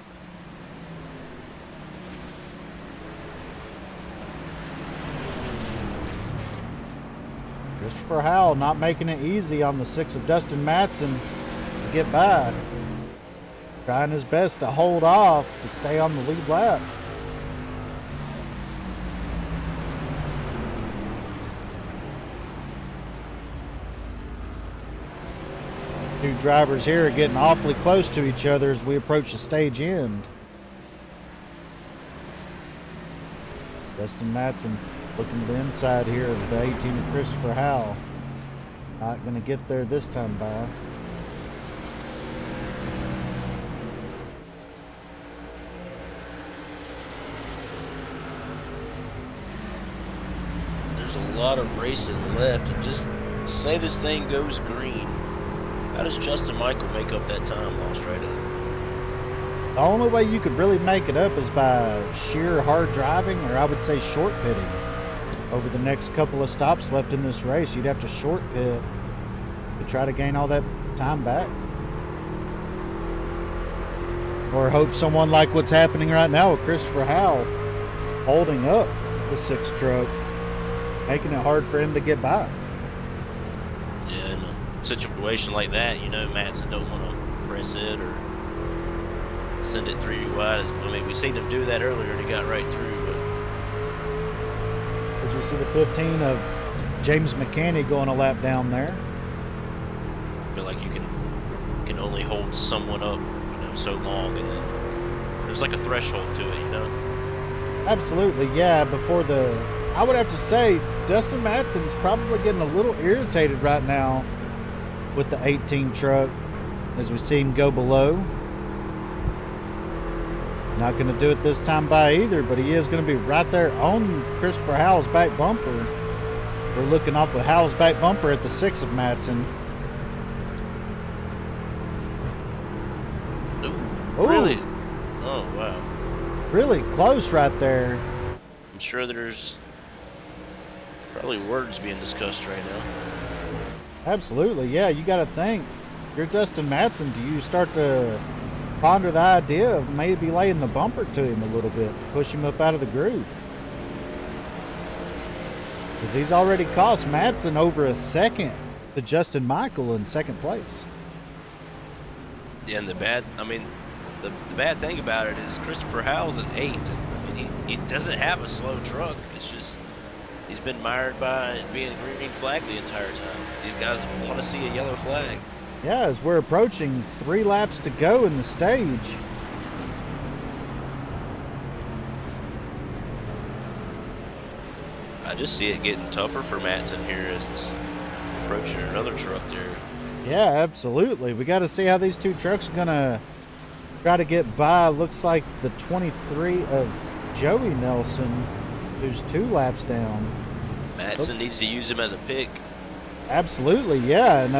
Christopher Howell not making it easy on the 6 of Dustin Madsen to get by. Trying his best to hold off to stay on the lead lap. Two drivers here are getting awfully close to each other as we approach the stage end. Dustin Madsen looking to the inside here of the 18 of Christopher Howell. Not going to get there this time by.
There's a lot of racing left, and just say this thing goes green. How does Justin Michael make up that time lost right there?
The only way you could really make it up is by sheer hard driving, or I would say short pitting. Over the next couple of stops left in this race, you'd have to short pit to try to gain all that time back. Or hope someone like what's happening right now with Christopher Howell holding up the 6 truck, making it hard for him to get by.
Yeah, in a situation like that, you know, Madsen don't want to press it or send it 3 wide. I mean, we seen him do that earlier and he got right through. But
as we see the 15 of James McCanny going a lap down there.
I feel like you can only hold someone up, you know, so long, and then there's like a threshold to it, you know.
Absolutely, yeah. I would have to say Dustin Madsen's probably getting a little irritated right now with the 18 truck as we see him go below. Not going to do it this time by either, but he is going to be right there on Christopher Howell's back bumper. We're looking off of Howell's back bumper at the 6 of Madsen.
Ooh, really? Oh, wow.
Really close right there.
I'm sure there's probably words being discussed right now.
Absolutely, yeah. You got to think. You're Dustin Madsen. Do you start to ponder the idea of maybe laying the bumper to him a little bit to push him up out of the groove? Because he's already cost Madsen over a second to Justin Michael in 2nd place.
Yeah, and the bad thing about it is Christopher Howell's an 8th. I mean, he doesn't have a slow truck. It's just he's been mired by being a green flag the entire time. These guys want to see a yellow flag.
Yeah, as we're approaching 3 laps to go in the stage.
I just see it getting tougher for Madsen here as it's approaching another truck there.
Yeah, absolutely. We got to see how these 2 trucks are going to try to get by. Looks like the 23 of Joey Nelson, who's 2 laps down.
Madsen needs to use him as a pick.
Absolutely, yeah. And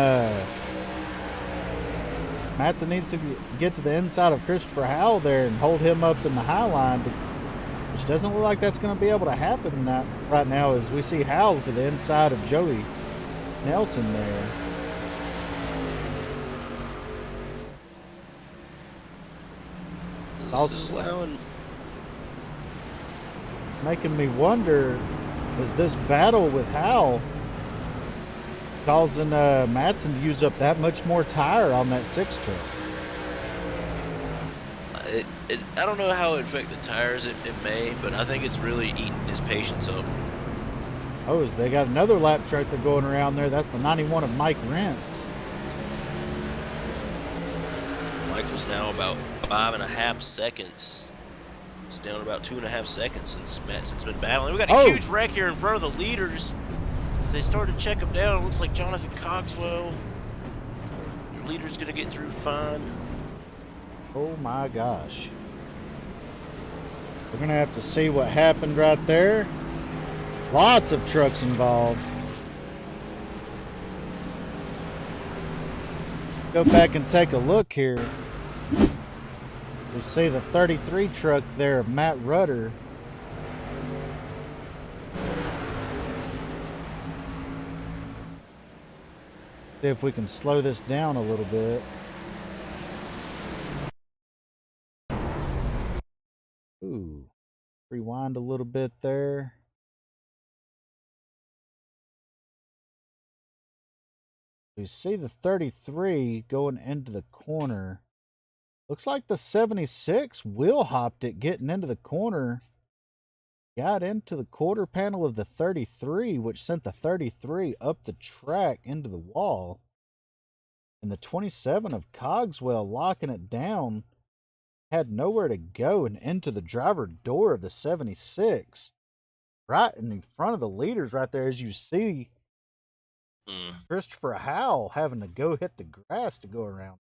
Madsen needs to get to the inside of Christopher Howell there and hold him up in the high line, which doesn't look like that's going to be able to happen right now as we see Howell to the inside of Joey Nelson there. making me wonder, is this battle with Hal causing Madsen to use up that much more tire on that 6 truck?
I don't know how it affect the tires. It may, but I think it's really eating his patience up.
Oh, is they got another lap tractor going around there. That's the 91 of Mike Rentz.
Michael's now about 5.5 seconds. It's down about 2.5 seconds since Madsen's been battling. We got a huge wreck here in front of the leaders. As they start to check him down, it looks like Jonathan Cogswell. Your leader's gonna get through fine.
Oh my gosh. We're gonna have to see what happened right there. Lots of trucks involved. Go back and take a look here. We see the 33 truck there of Matt Rudder. See if we can slow this down a little bit. Ooh, rewind a little bit there. We see the 33 going into the corner. Looks like the 76 wheel hopped it getting into the corner. Got into the quarter panel of the 33, which sent the 33 up the track into the wall. And the 27 of Cogswell locking it down had nowhere to go and into the driver door of the 76. Right in front of the leaders right there, as you see Christopher Howell having to go hit the grass to go around.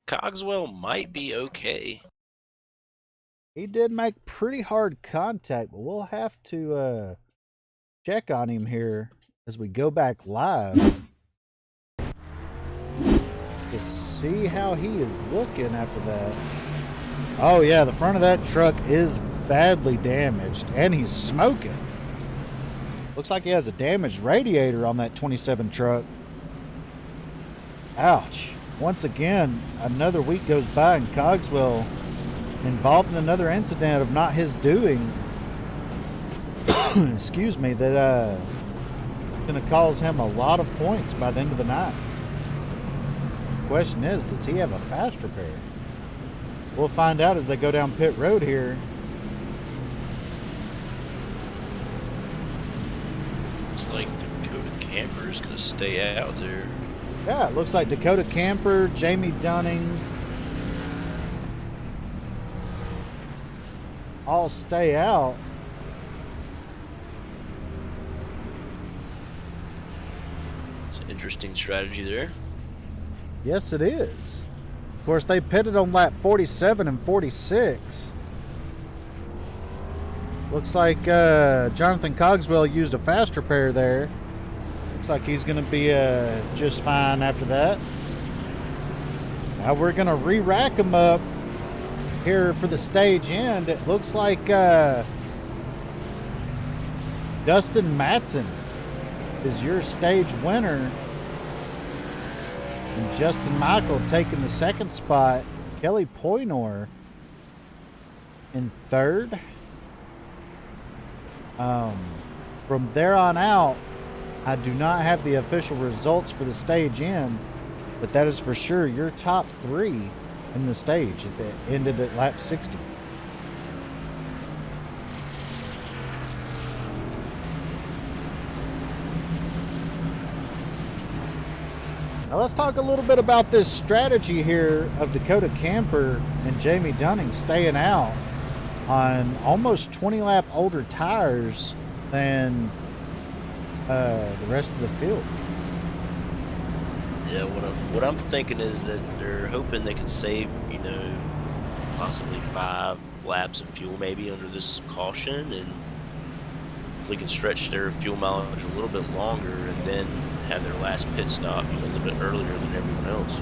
Cogswell might be okay.
He did make pretty hard contact, but we'll have to check on him here as we go back live to see how he is looking after that. Oh yeah, the front of that truck is badly damaged, and he's smoking. Looks like he has a damaged radiator on that 27 truck. Ouch. Once again, another week goes by and Cogswell involved in another incident of not his doing. Excuse me, that going to cause him a lot of points by the end of the night. The question is, does he have a fast repair? We'll find out as they go down pit road here.
Looks like Dakota Camper's going to stay out there.
Yeah, it looks like Dakota Camper, Jamie Dunning, all stay out.
It's an interesting strategy there.
Yes, it is. Of course, they pitted on lap 47 and 46. Looks like Jonathan Cogswell used a fast repair there. Looks like he's going to be just fine after that. Now we're going to re-rack him up here for the stage end. It looks like Dustin Madsen is your stage winner. And Justin Michael taking the second spot. Kelly Poynor in third. From there on out, I do not have the official results for the stage end, but that is for sure your top three in the stage that ended at lap 60. Now let's talk a little bit about this strategy here of Dakota Camper and Jamie Dunning staying out on almost 20 lap older tires than the rest of the field.
Yeah, what I'm thinking is that they're hoping they can save, possibly 5 laps of fuel maybe under this caution, and if they can stretch their fuel mileage a little bit longer and then have their last pit stop a little bit earlier than everyone else.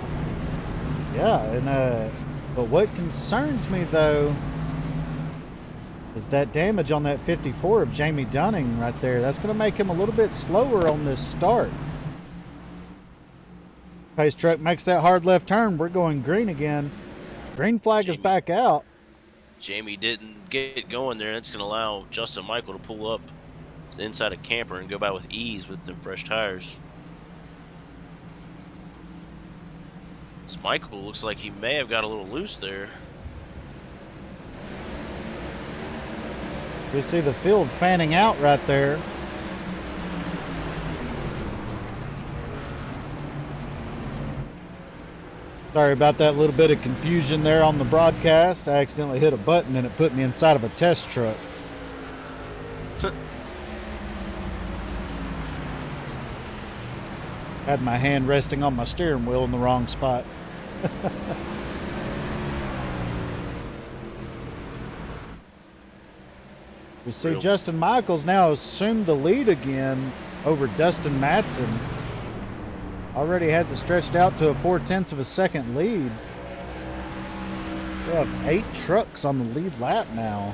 Yeah, and but what concerns me though is that damage on that 54 of Jamie Dunning right there. That's going to make him a little bit slower on this start. Pace truck makes that hard left turn. We're going green again. Green flag is back out.
Jamie didn't get going there. That's going to allow Justin Michael to pull up to the inside of Camper and go by with ease with the fresh tires. This Michael looks like he may have got a little loose there.
We see the field fanning out right there. Sorry about that little bit of confusion there on the broadcast. I accidentally hit a button and it put me inside of a test truck. Had my hand resting on my steering wheel in the wrong spot. We see Justin Michaels now assumed the lead again over Dustin Matson. Already has it stretched out to a 0.4 of a second lead. We have 8 trucks on the lead lap now.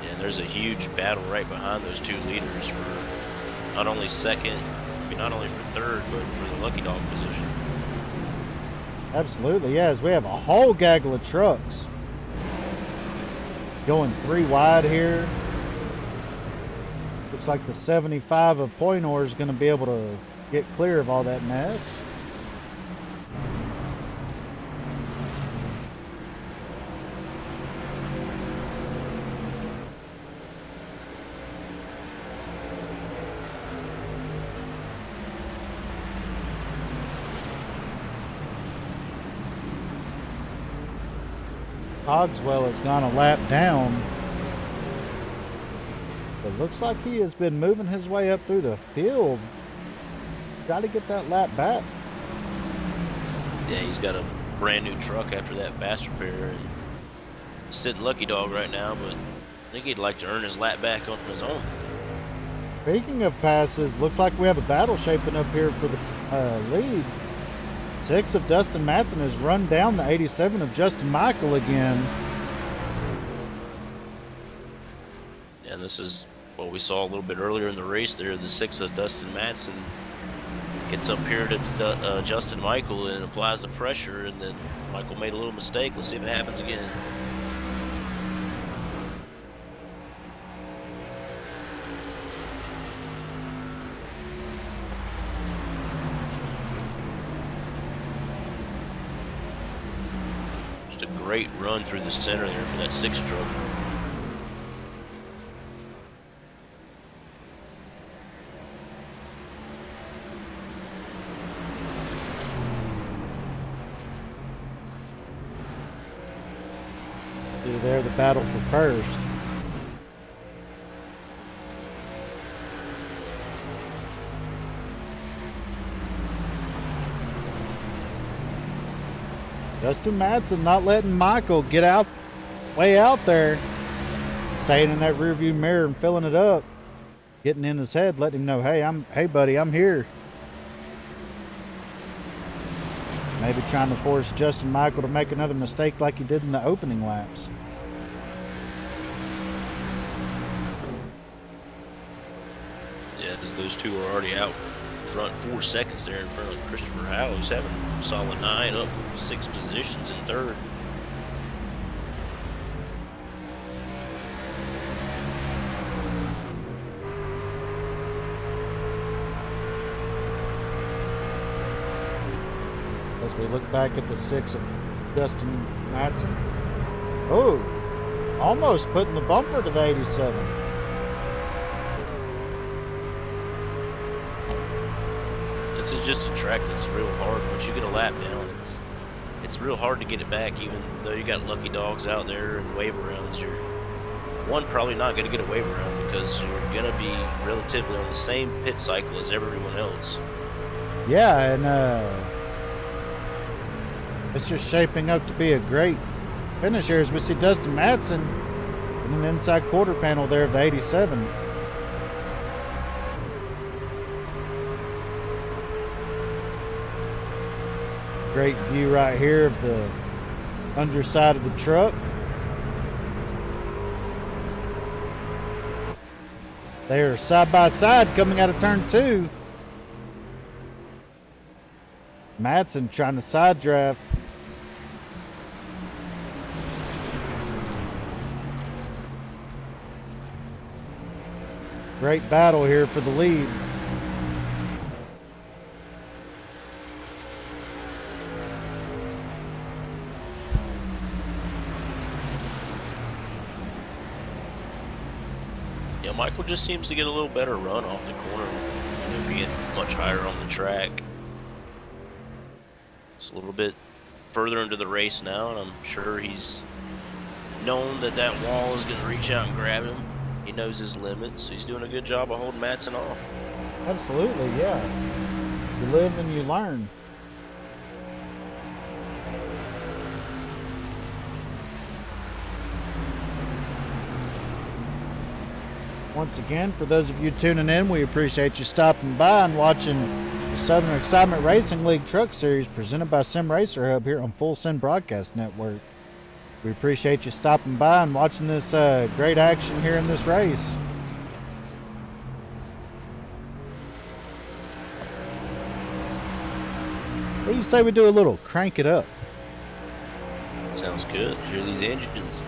Yeah, and there's a huge battle right behind those 2 leaders for not only second, not only for third, but for the lucky dog position.
Absolutely, yes. We have a whole gaggle of trucks going 3 wide here. Looks like the 75 of Poynor is going to be able to get clear of all that mess. Cogswell has gone a lap down. It looks like he has been moving his way up through the field. Got to get that lap back.
Yeah, he's got a brand new truck after that fast repair. And sitting lucky dog right now, but I think he'd like to earn his lap back on his own.
Speaking of passes, looks like we have a battle shaping up here for the lead. 6 of Dustin Matson has run down the 87 of Justin Michael again.
And this is what we saw a little bit earlier in the race there. The 6 of Dustin Matson gets up here to Justin Michael and applies the pressure, and then Michael made a little mistake. Let's see if it happens again. Just a great run through the center there for that 6 truck.
There, the battle for first. Dustin Matson not letting Michael get out, way out there. Staying in that rearview mirror and filling it up. Getting in his head, letting him know, hey buddy, I'm here. Maybe trying to force Justin Michael to make another mistake like he did in the opening laps.
Yeah, as those 2 are already out front 4 seconds there in front of Christopher Howe, who's having a solid 9, up 6 positions in third.
As we look back at the 6 of Dustin Matson. Oh, almost putting the bumper to the 87.
This is just a track that's real hard. Once you get a lap down, it's real hard to get it back, even though you got lucky dogs out there and wave arounds. You're probably not going to get a wave around because you're going to be relatively on the same pit cycle as everyone else.
Yeah, and it's just shaping up to be a great finish here as we see Dustin Matson in the inside quarter panel there of the 87. Great view right here of the underside of the truck. They are side by side coming out of turn 2. Matson trying to side draft Great battle here for the lead.
Yeah, Michael just seems to get a little better run off the corner, being much higher on the track. It's a little bit further into the race now, and I'm sure he's known that that wall is going to reach out and grab him. He knows his limits, so he's doing a good job of holding Madsen off.
Absolutely, yeah. You live and you learn. Once again, for those of you tuning in, we appreciate you stopping by and watching the Southern Excitement Racing League Truck Series presented by Sim Racer Hub here on Full Sin Broadcast Network. We appreciate you stopping by and watching this great action here in this race. What do you say we do a little crank it up?
Sounds good. Hear these engines.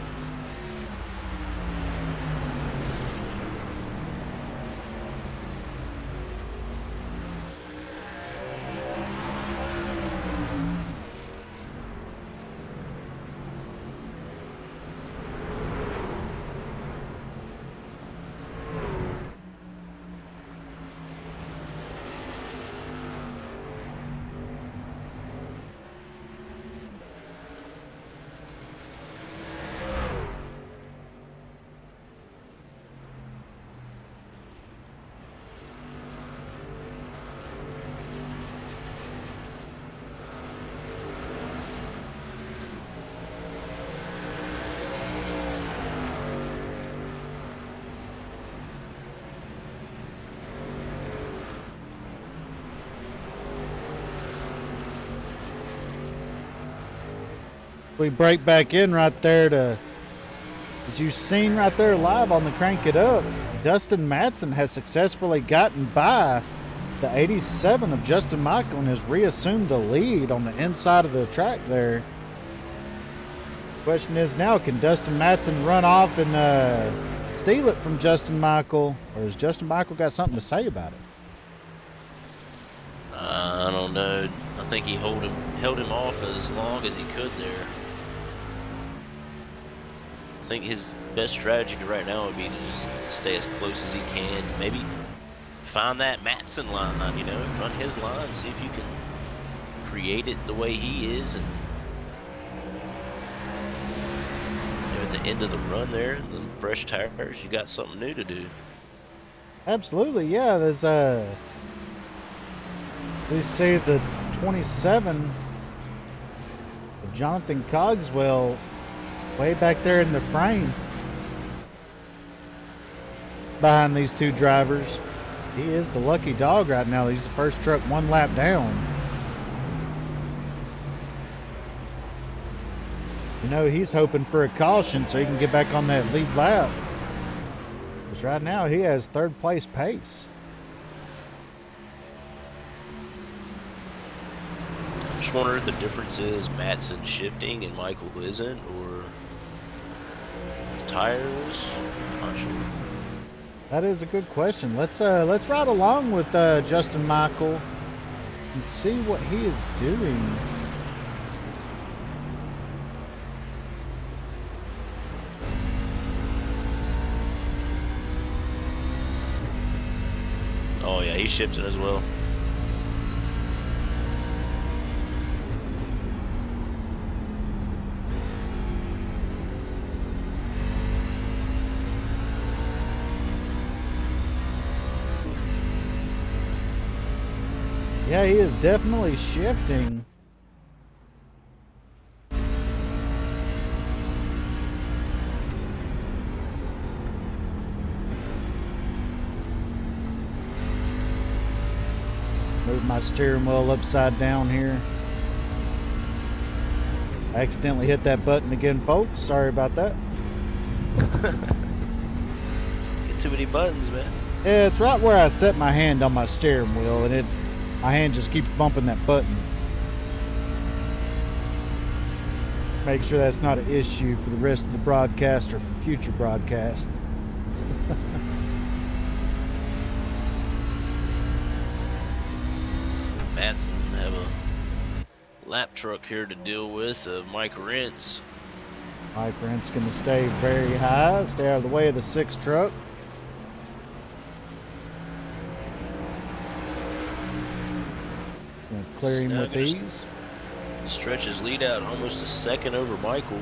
We break back in right there to, as you've seen right there live on the Crank It Up, Dustin Madsen has successfully gotten by the 87 of Justin Michael and has reassumed the lead on the inside of the track there. Question is now, can Dustin Madsen run off and steal it from Justin Michael, or has Justin Michael got something to say about it?
I don't know. I think he held him off as long as he could there. I think his best strategy right now would be to just stay as close as he can. Maybe find that Madsen line, run his line, see if you can create it the way he is. And at the end of the run there, the fresh tires, you got something new to do.
Absolutely, yeah. There's we see the 27 of Jonathan Cogswell way back there in the frame behind these two drivers. He is the lucky dog right now. He's the first truck one lap down. He's hoping for a caution so he can get back on that lead lap, because right now he has third place pace.
Just wonder if the difference is Madsen shifting and Michael isn't, or the tires. Not sure.
That is a good question. Let's ride along with Justin Michael and see what he is doing.
Oh yeah, he shifted as well.
Yeah, he is definitely shifting. Move my steering wheel upside down here. I accidentally hit that button again, folks. Sorry about that.
Get too many buttons, man.
Yeah, it's right where I set my hand on my steering wheel, and my hand just keeps bumping that button. Make sure that's not an issue for the rest of the broadcast or for future broadcasts.
lap truck here to deal with, Mike Rentz.
Mike Rent's going to stay very high, stay out of the way of the 6 truck. Gonna clear him with ease.
Stretch his lead out almost a second over Michael.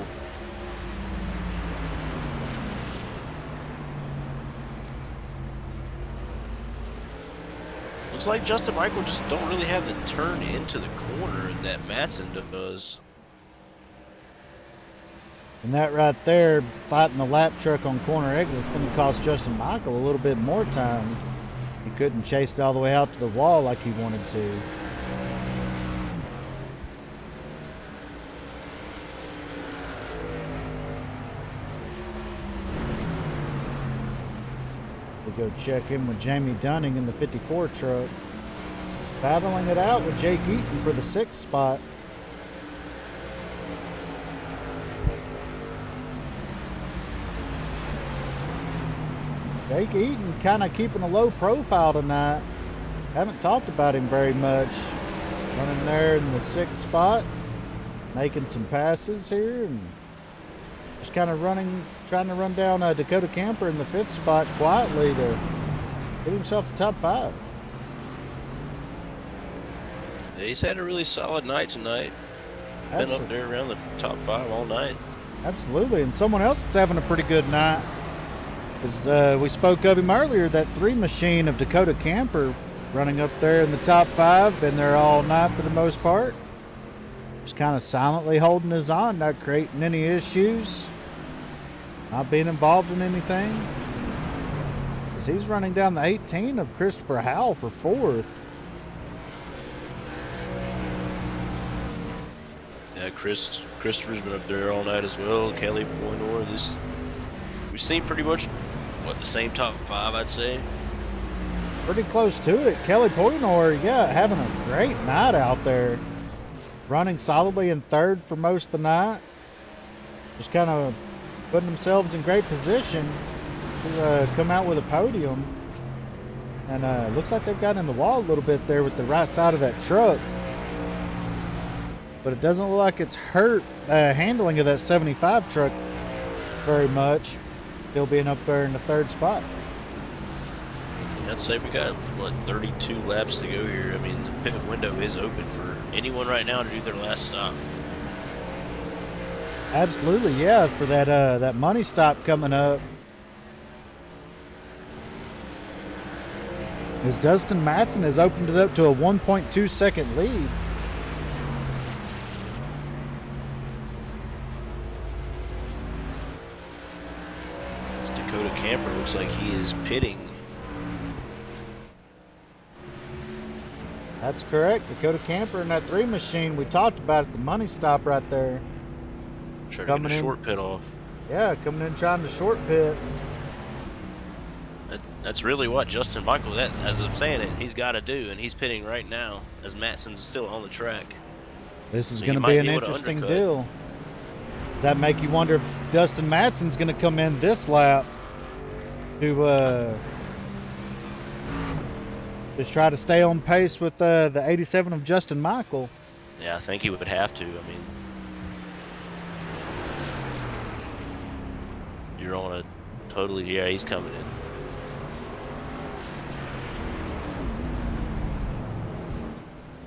Looks like Justin Michael just don't really have the turn into the corner that Matson does.
And that right there, fighting the lap truck on corner exit, is going to cost Justin Michael a little bit more time. He couldn't chase it all the way out to the wall like he wanted to. We go check in with Jamie Dunning in the 54 truck. Battling it out with Jake Eaton for the 6th spot. Jake Eaton kind of keeping a low profile tonight. Haven't talked about him very much. Running there in the 6th spot. Making some passes here. And just kind of trying to run down Dakota Camper in the 5th spot quietly to get himself a top 5.
Yeah, he's had a really solid night tonight. Been up there around the top 5 all night.
Absolutely. And someone else that's having a pretty good night is, we spoke of him earlier, that 3 machine of Dakota Camper running up there in the top 5. Been there all night for the most part. Just kind of silently holding his own, not creating any issues, not being involved in anything. As he's running down the 18 of Christopher Howell for 4th.
Yeah, Christopher's been up there all night as well. Kelly Poynor, we've seen pretty much the same top 5, I'd say.
Pretty close to it. Kelly Poynor, yeah, having a great night out there. Running solidly in 3rd for most of the night. Just kind of putting themselves in great position to come out with a podium. And looks like they've gotten in the wall a little bit there with the right side of that truck. But it doesn't look like it's hurt handling of that 75 truck very much. Still being up there in the 3rd spot.
I'd say we got, 32 laps to go here. I mean, the pit window is open for anyone right now to do their last stop.
Absolutely, yeah, for that money stop coming up. As Dustin Matson has opened it up to a 1.2 second lead.
Dakota Camper looks like he is pitting.
That's correct. Dakota Camper in that 3 machine we talked about at the money stop right there.
Trying to get a short pit off.
Yeah, coming in trying to short pit.
That's really what Justin Michael, as I'm saying it, he's got to do, and he's pitting right now as Matson's still on the track.
This is going to be an interesting deal. That make you wonder if Dustin Matson's going to come in this lap to just try to stay on pace with the 87 of Justin Michael.
Yeah, I think he would have to. I mean, you're on a totally, yeah, he's coming in.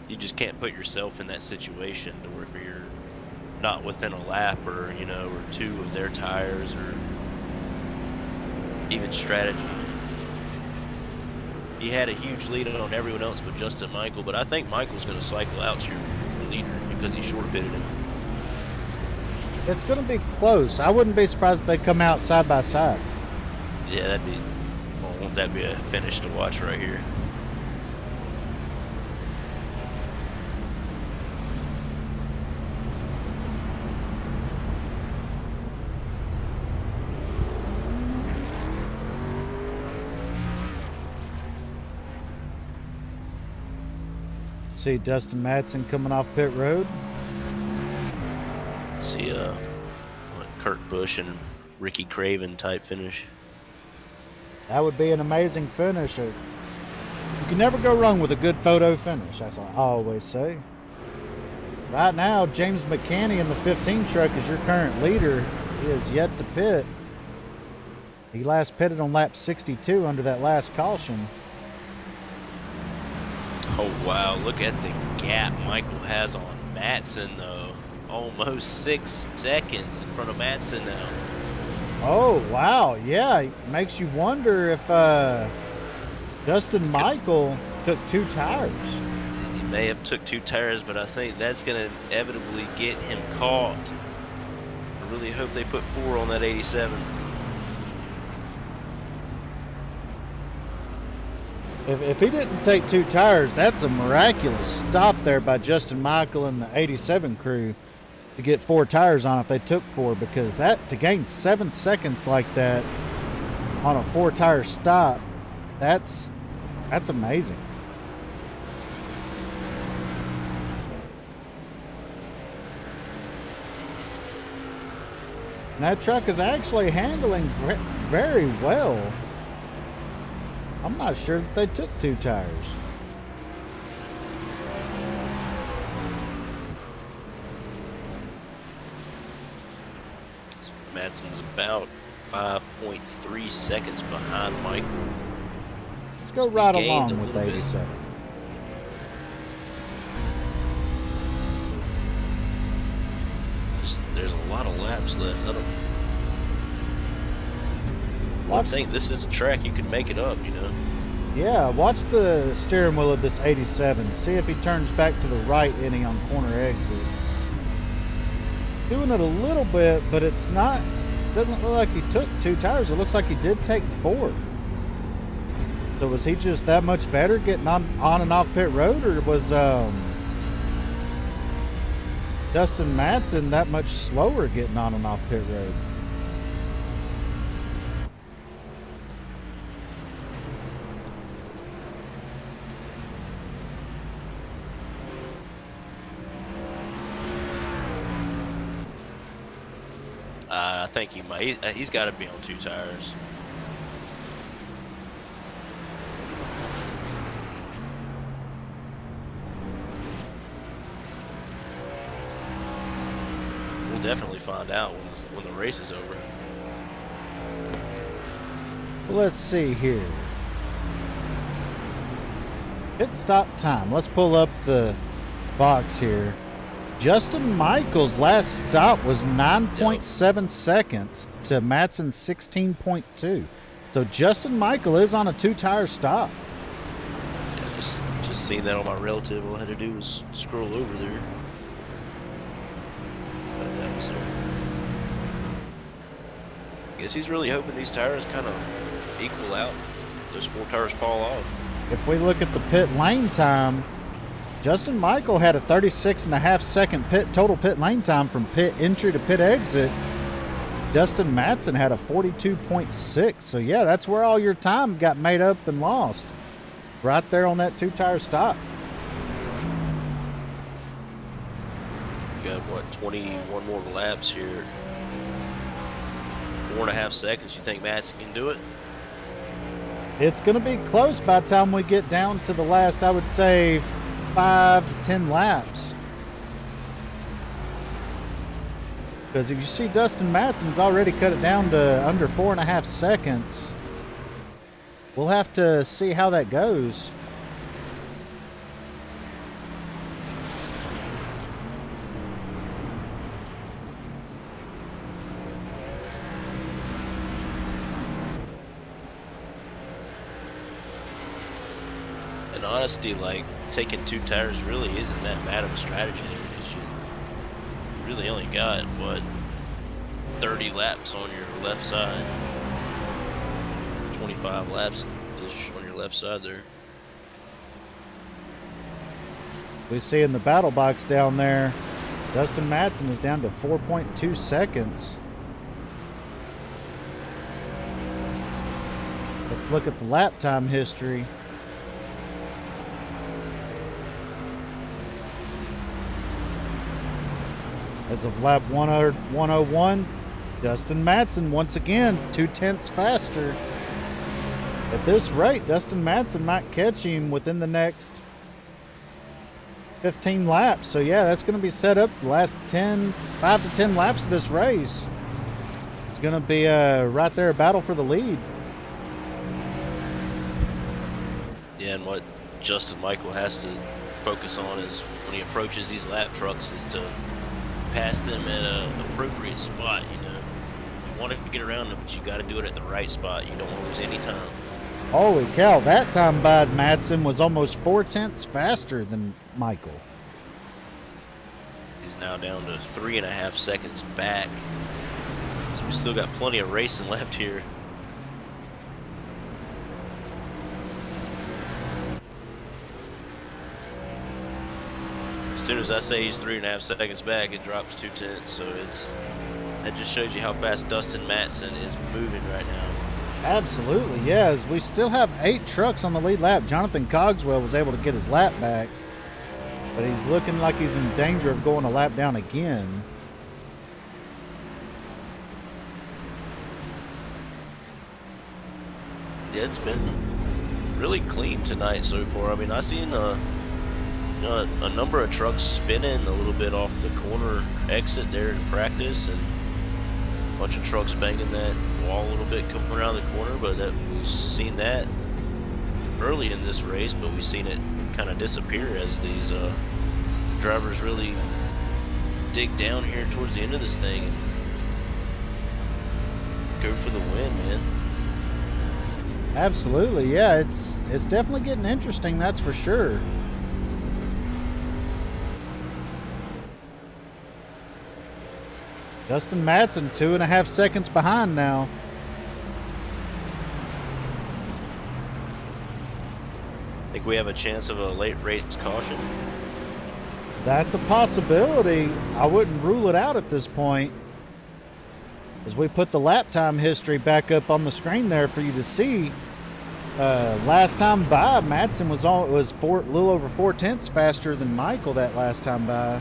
You just can't put yourself in that situation to where you're not within a lap or, or 2 of their tires or even strategy. He had a huge lead on everyone else but Justin Michael, but I think Michael's going to cycle out to your leader because he short pitted him.
It's going to be close. I wouldn't be surprised if they come out side by side.
Yeah, won't that be a finish to watch right here?
See Dustin Matson coming off pit road.
See Kurt Busch and Ricky Craven type finish.
That would be an amazing finish. You can never go wrong with a good photo finish. That's what I always say. Right now, James McCanney in the 15 truck is your current leader. He is yet to pit. He last pitted on lap 62 under that last caution.
Oh, wow. Look at the gap Michael has on Matson, though. Almost 6 seconds in front of Matson now.
Oh, wow. Yeah, it makes you wonder if Justin Michael took 2 tires.
He may have took 2 tires, but I think that's going to inevitably get him caught. I really hope they put 4 on that 87.
If he didn't take 2 tires, that's a miraculous stop there by Justin Michael and the 87 crew to get 4 tires on if they took 4, because that to gain 7 seconds like that on a 4-tire stop, that's amazing. And that truck is actually handling very well. I'm not sure that they took 2 tires.
Matson's about 5.3 seconds behind Michael.
Let's go right along with 87.
There's a lot of laps left. I think this is a track you can make it up, you know.
Yeah, watch the steering wheel of this 87. See if he turns back to the right any on corner exit. Doing it a little bit, but it's not. Doesn't look like he took 2 tires. It looks like he did take 4. So was he just that much better getting on and off pit road, or was Dustin Matson that much slower getting on and off pit road?
I think he might. He's got to be on 2 tires. We'll definitely find out when the race is over.
Let's see here. Pit stop time. Let's pull up the box here. Justin Michael's last stop was 9.7 seconds to Matson's 16.2. So Justin Michael is on a 2-tire stop.
Yeah, just seeing that on my relative, all I had to do was scroll over there. But that was there. I guess he's really hoping these tires kind of equal out. Those 4 tires fall off.
If we look at the pit lane time, Justin Michael had a 36.5 second total pit lane time from pit entry to pit exit. Dustin Matson had a 42.6. So yeah, that's where all your time got made up and lost. Right there on that 2-tire stop.
You got what, 21 more laps here. 4.5 seconds. You think Matson can do it?
It's going to be close by the time we get down to the last, I would say, 5 to 10 laps. Because if you see Dustin Matson's already cut it down to under 4.5 seconds. We'll have to see how that goes.
In honesty, like, taking 2 tires really isn't that bad of a strategy. You really only got, what, 30 laps on your left side. 25 laps just on your left side there.
We see in the battle box down there, Dustin Matson is down to 4.2 seconds. Let's look at the lap time history. As of lap 101, Dustin Matson once again 0.2 faster. At this rate, Dustin Matson might catch him within the next 15 laps. So yeah, that's going to be set up the last 5 to 10 laps of this race. It's going to be right there a battle for the lead.
Yeah, and what Justin Michael has to focus on is when he approaches these lap trucks is to pass them at an appropriate spot. You want to get around them, but you got to do it at the right spot. You don't want to lose any time.
Holy cow, that time by Madsen was almost 4/10 faster than Michael.
He's now down to 3.5 seconds back. So we still got plenty of racing left here. As soon as I say he's 3.5 seconds back, it drops 2/10. So that just shows you how fast Dustin Madsen is moving right now.
Absolutely, yes. We still have 8 trucks on the lead lap. Jonathan Cogswell was able to get his lap back, but he's looking like he's in danger of going a lap down again.
Yeah, it's been really clean tonight so far. I mean, I've seen a number of trucks spinning a little bit off the corner exit there in practice, and a bunch of trucks banging that wall a little bit coming around the corner. But we've seen that early in this race, but we've seen it kind of disappear as these drivers really dig down here towards the end of this thing and go for the win, man.
Absolutely, yeah. It's definitely getting interesting, that's for sure. Justin Madsen 2.5 seconds behind now.
Think we have a chance of a late race caution?
That's a possibility. I wouldn't rule it out at this point. As we put the lap time history back up on the screen there for you to see. Last time by, Madsen was a little over 4/10 faster than Michael that last time by.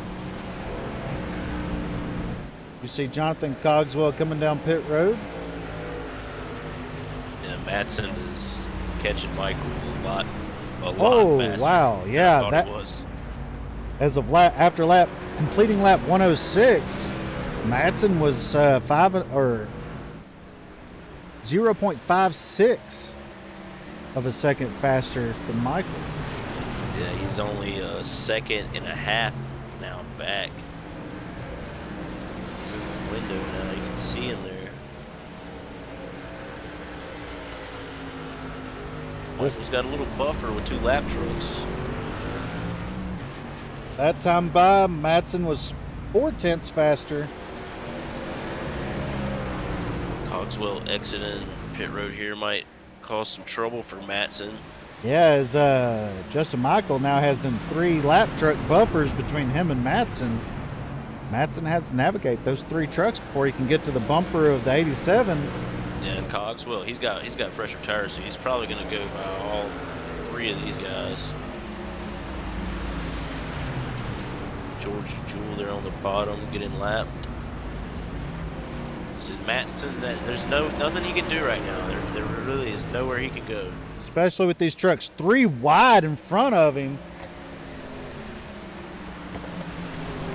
You see Jonathan Cogswell coming down pit road.
Yeah, Madsen is catching Michael a lot
Oh
faster
wow,
than I
yeah,
thought
that
it was.
as of completing lap 106, Madsen was 0.56 of a second faster than Michael.
Yeah, he's only a second and a half now back. He's in the window now. You can see him there. Michael's got a little buffer with 2 lap trucks.
That time by, Madsen was 4/10 faster.
Cogswell exiting pit road here might cause some trouble for Madsen.
Yeah, as Justin Michael now has them 3 lap truck buffers between him and Madsen. Madsen has to navigate those 3 trucks before he can get to the bumper of the 87.
Yeah, and Cogswell, he's got fresher tires, so he's probably going to go by all 3 of these guys. George Jewell there on the bottom, getting lapped. So Madsen, there's nothing he can do right now. There really is nowhere he can go.
Especially with these trucks 3 wide in front of him.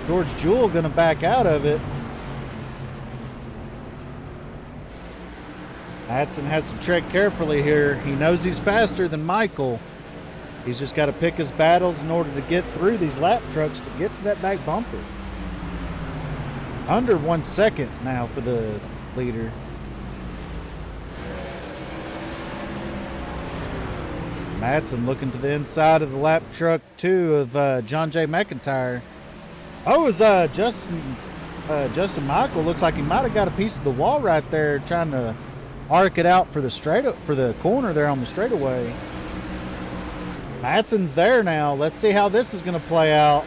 George Jewell going to back out of it. Madsen has to tread carefully here. He knows he's faster than Michael. He's just got to pick his battles in order to get through these lap trucks to get to that back bumper. Under 1 second now for the leader. Madsen looking to the inside of the lap truck 2 of John J. McIntyre. Oh, is Justin Michael looks like he might have got a piece of the wall right there, trying to arc it out for the corner there on the straightaway. Madsen's there now. Let's see how this is going to play out.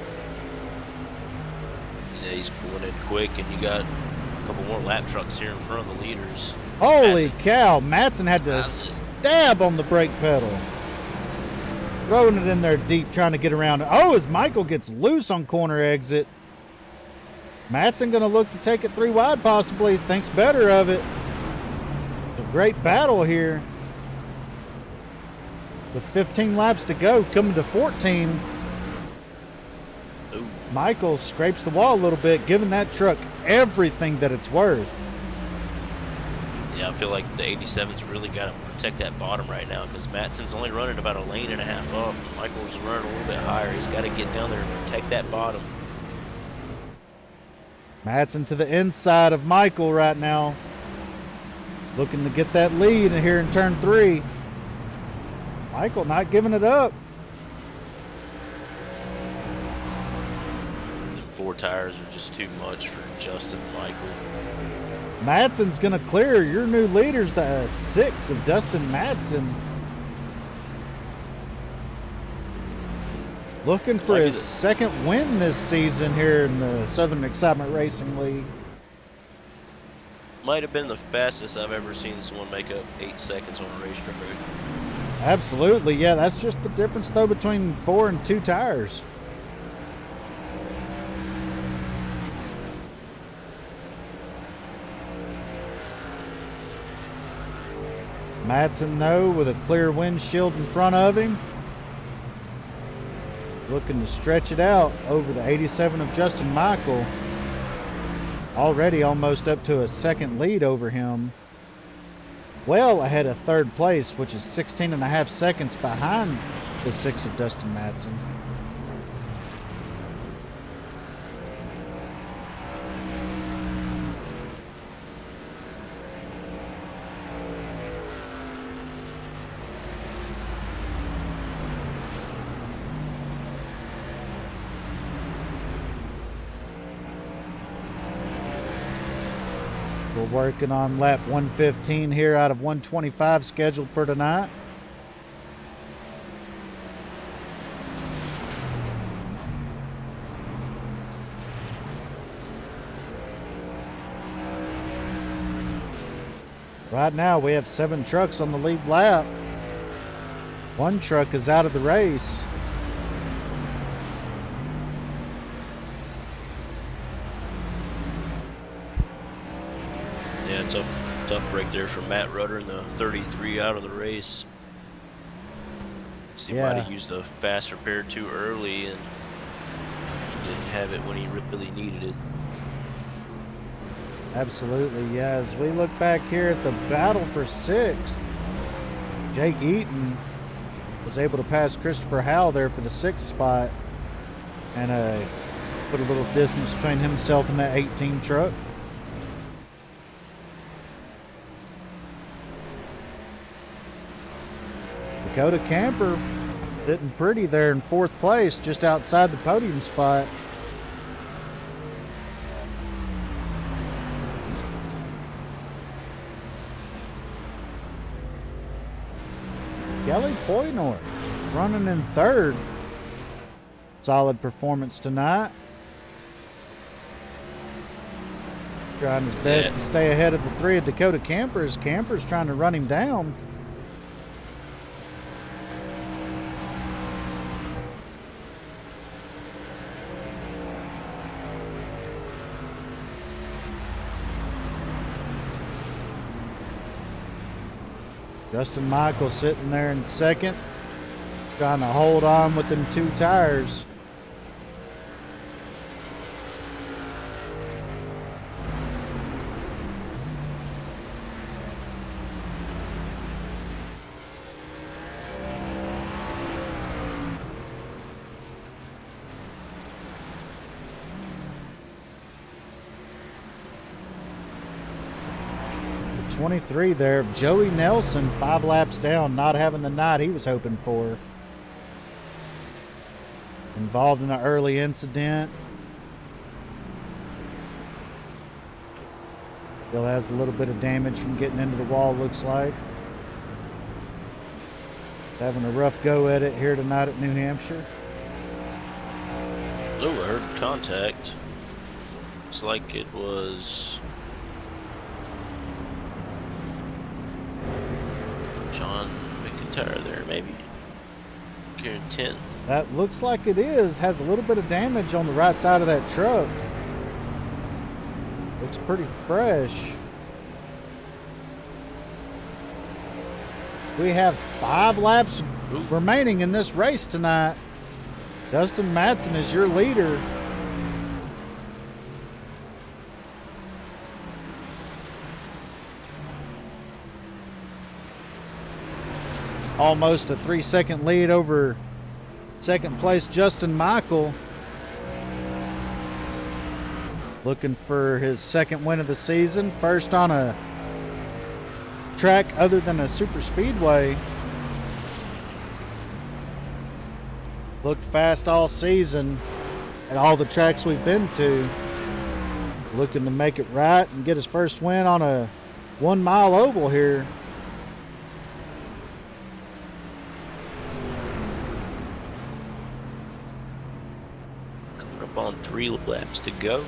Yeah, he's pulling in quick, and you got a couple more lap trucks here in front of the leaders.
Holy cow! Madsen had to stab on the brake pedal, throwing it in there deep, trying to get around it. Oh, as Michael gets loose on corner exit, Madsen going to look to take it 3 wide, possibly. Thinks better of it. A great battle here. With 15 laps to go, coming to 14. Michael scrapes the wall a little bit, giving that truck everything that it's worth.
Yeah, I feel like the 87's really got to protect that bottom right now because Matson's only running about a lane and a half up. And Michael's running a little bit higher. He's got to get down there and protect that bottom.
Matson to the inside of Michael right now. Looking to get that lead here in turn 3. Michael not giving it up.
The 4 tires are just too much for Justin and Michael.
Matson's going to clear. Your new leader's the 6 of Dustin Matson. Looking for his second win this season here in the Southern Excitement Racing League.
Might have been the fastest I've ever seen someone make up 8 seconds on a racetrack.
Absolutely, yeah. That's just the difference, though, between 4 and 2 tires. Matson, though, with a clear windshield in front of him. Looking to stretch it out over the 87 of Justin Michael. Already almost up to a second lead over him. Well ahead of third place, which is 16.5 seconds behind the 6 of Dustin Matson. We're working on lap 115 here out of 125 scheduled for tonight. Right now we have 7 trucks on the lead lap. 1 truck is out of the race.
Yeah, tough break there for Matt Rudder in the 33 out of the race. So he might have used a fast repair too early and didn't have it when he really needed it.
Absolutely, yeah. As we look back here at the battle for 6th, Jake Eaton was able to pass Christopher Howell there for the 6th spot and put a little distance between himself and that 18 truck. Dakota Camper sitting pretty there in 4th place, just outside the podium spot. Kelly Poynor running in 3rd. Solid performance tonight. Trying his best to stay ahead of the 3 of Dakota Campers. Campers trying to run him down. Justin Michael sitting there in 2nd, trying to hold on with them 2 tires. The 23 there of Joey Nelson, 5 laps down, not having the night he was hoping for. Involved in an early incident. Still has a little bit of damage from getting into the wall, looks like. Having a rough go at it here tonight at New Hampshire.
Oh, I heard contact. Looks like it was John McIntyre there, maybe. Here in 10th.
That looks like it is. Has a little bit of damage on the right side of that truck. Looks pretty fresh. We have 5 laps remaining in this race tonight. Dustin Matson is your leader. almost a 3-second lead over second place Justin Michael. Looking for his second win of the season. First on a track other than a super speedway. Looked fast all season at all the tracks we've been to. Looking to make it right and get his first win on a 1 mile oval here.
Coming up on 3 laps to go.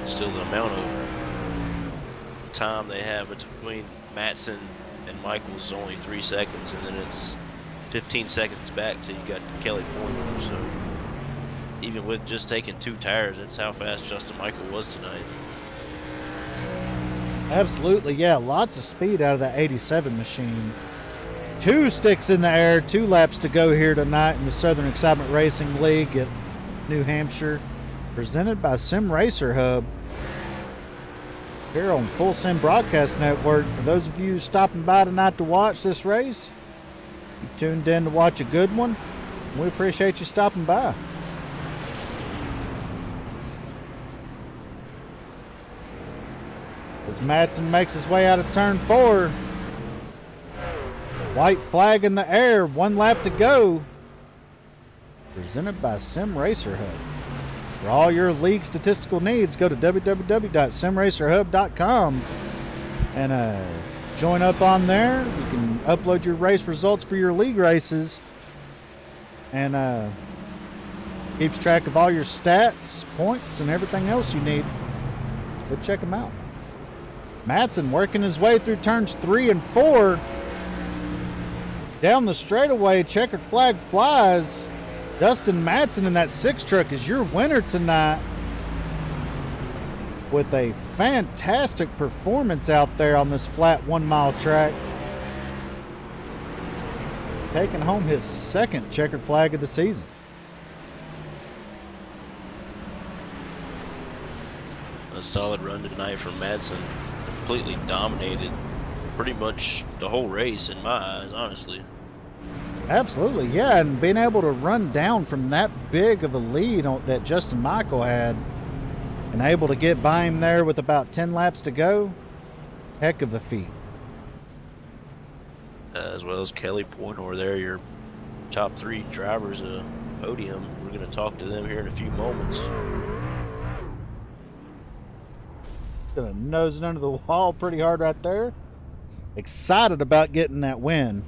Still the amount of time they have between Matson and Michael's only 3 seconds, and then it's 15 seconds back till you got Kelly Poynter. So even with just taking 2 tires, that's how fast Justin Michael was tonight.
Absolutely, yeah. Lots of speed out of that 87 machine. 2 sticks in the air, 2 laps to go here tonight in the Southern Excitement Racing League at New Hampshire. Presented by Sim Racer Hub here on Full Sim Broadcast Network. For those of you stopping by tonight to watch this race, you tuned in to watch a good one. We appreciate you stopping by. As Matson makes his way out of turn 4, white flag in the air, 1 lap to go. Presented by Sim Racer Hub. For all your league statistical needs, go to www.simracerhub.com and join up on there. You can upload your race results for your league races and keeps track of all your stats, points, and everything else you need. Go check them out. Matson working his way through turns 3 and 4. Down the straightaway, checkered flag flies. Dustin Matson in that 6 truck is your winner tonight with a fantastic performance out there on this flat 1 mile track. Taking home his 2nd checkered flag of the season.
A solid run tonight from Matson. Completely dominated pretty much the whole race in my eyes, honestly.
Absolutely, yeah, and being able to run down from that big of a lead that Justin Michael had and able to get by him there with about 10 laps to go, heck of a feat.
As well as Kelly Poynter there, your top 3 drivers of podium. We're going to talk to them here in a few moments.
Gonna nose it under the wall pretty hard right there. Excited about getting that win.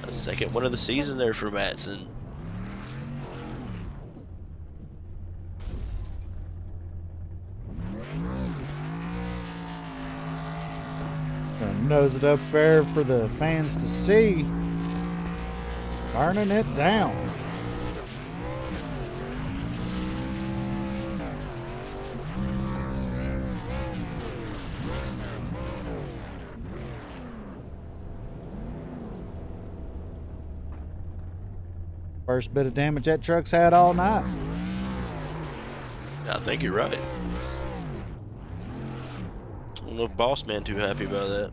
A 2nd win of the season there for Matson.
Gonna nose it up there for the fans to see. Burning it down. First bit of damage that truck's had all night.
I think you're right. I don't know if Boss Man too happy about that.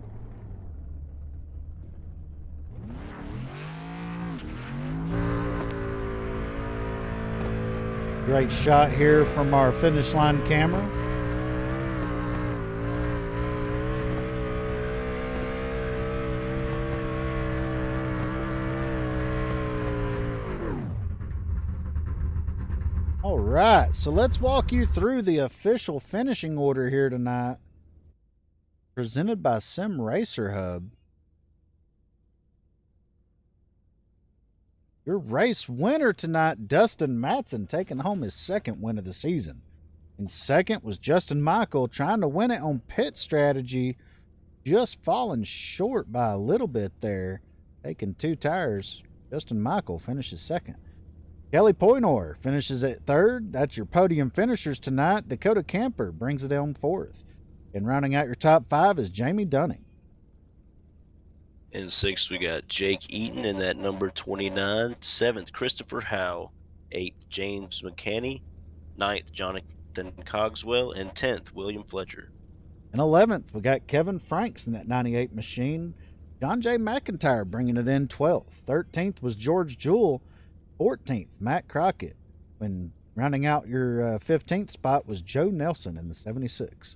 Great shot here from our finish line camera. All right, so let's walk you through the official finishing order here tonight, presented by Sim Racer Hub. Your race winner tonight, Dustin Matson, taking home his 2nd win of the season. In 2nd was Justin Michael, trying to win it on pit strategy, just falling short by a little bit there, taking 2 tires. Justin Michael finishes 2nd. Kelly Poynter finishes at 3rd. That's your podium finishers tonight. Dakota Camper brings it home 4th. And rounding out your top 5 is Jamie Dunning.
In sixth, we got Jake Eaton in that number 29. Seventh, Christopher Howe. Eighth, James McCanney. Ninth, Jonathan Cogswell. And 10th, William Fletcher.
In 11th, we got Kevin Franks in that 98 machine. John J. McIntyre bringing it in 12th. 13th was George Jewell. 14th, Matt Crockett. When rounding out your 15th spot was Joe Nelson in the 76.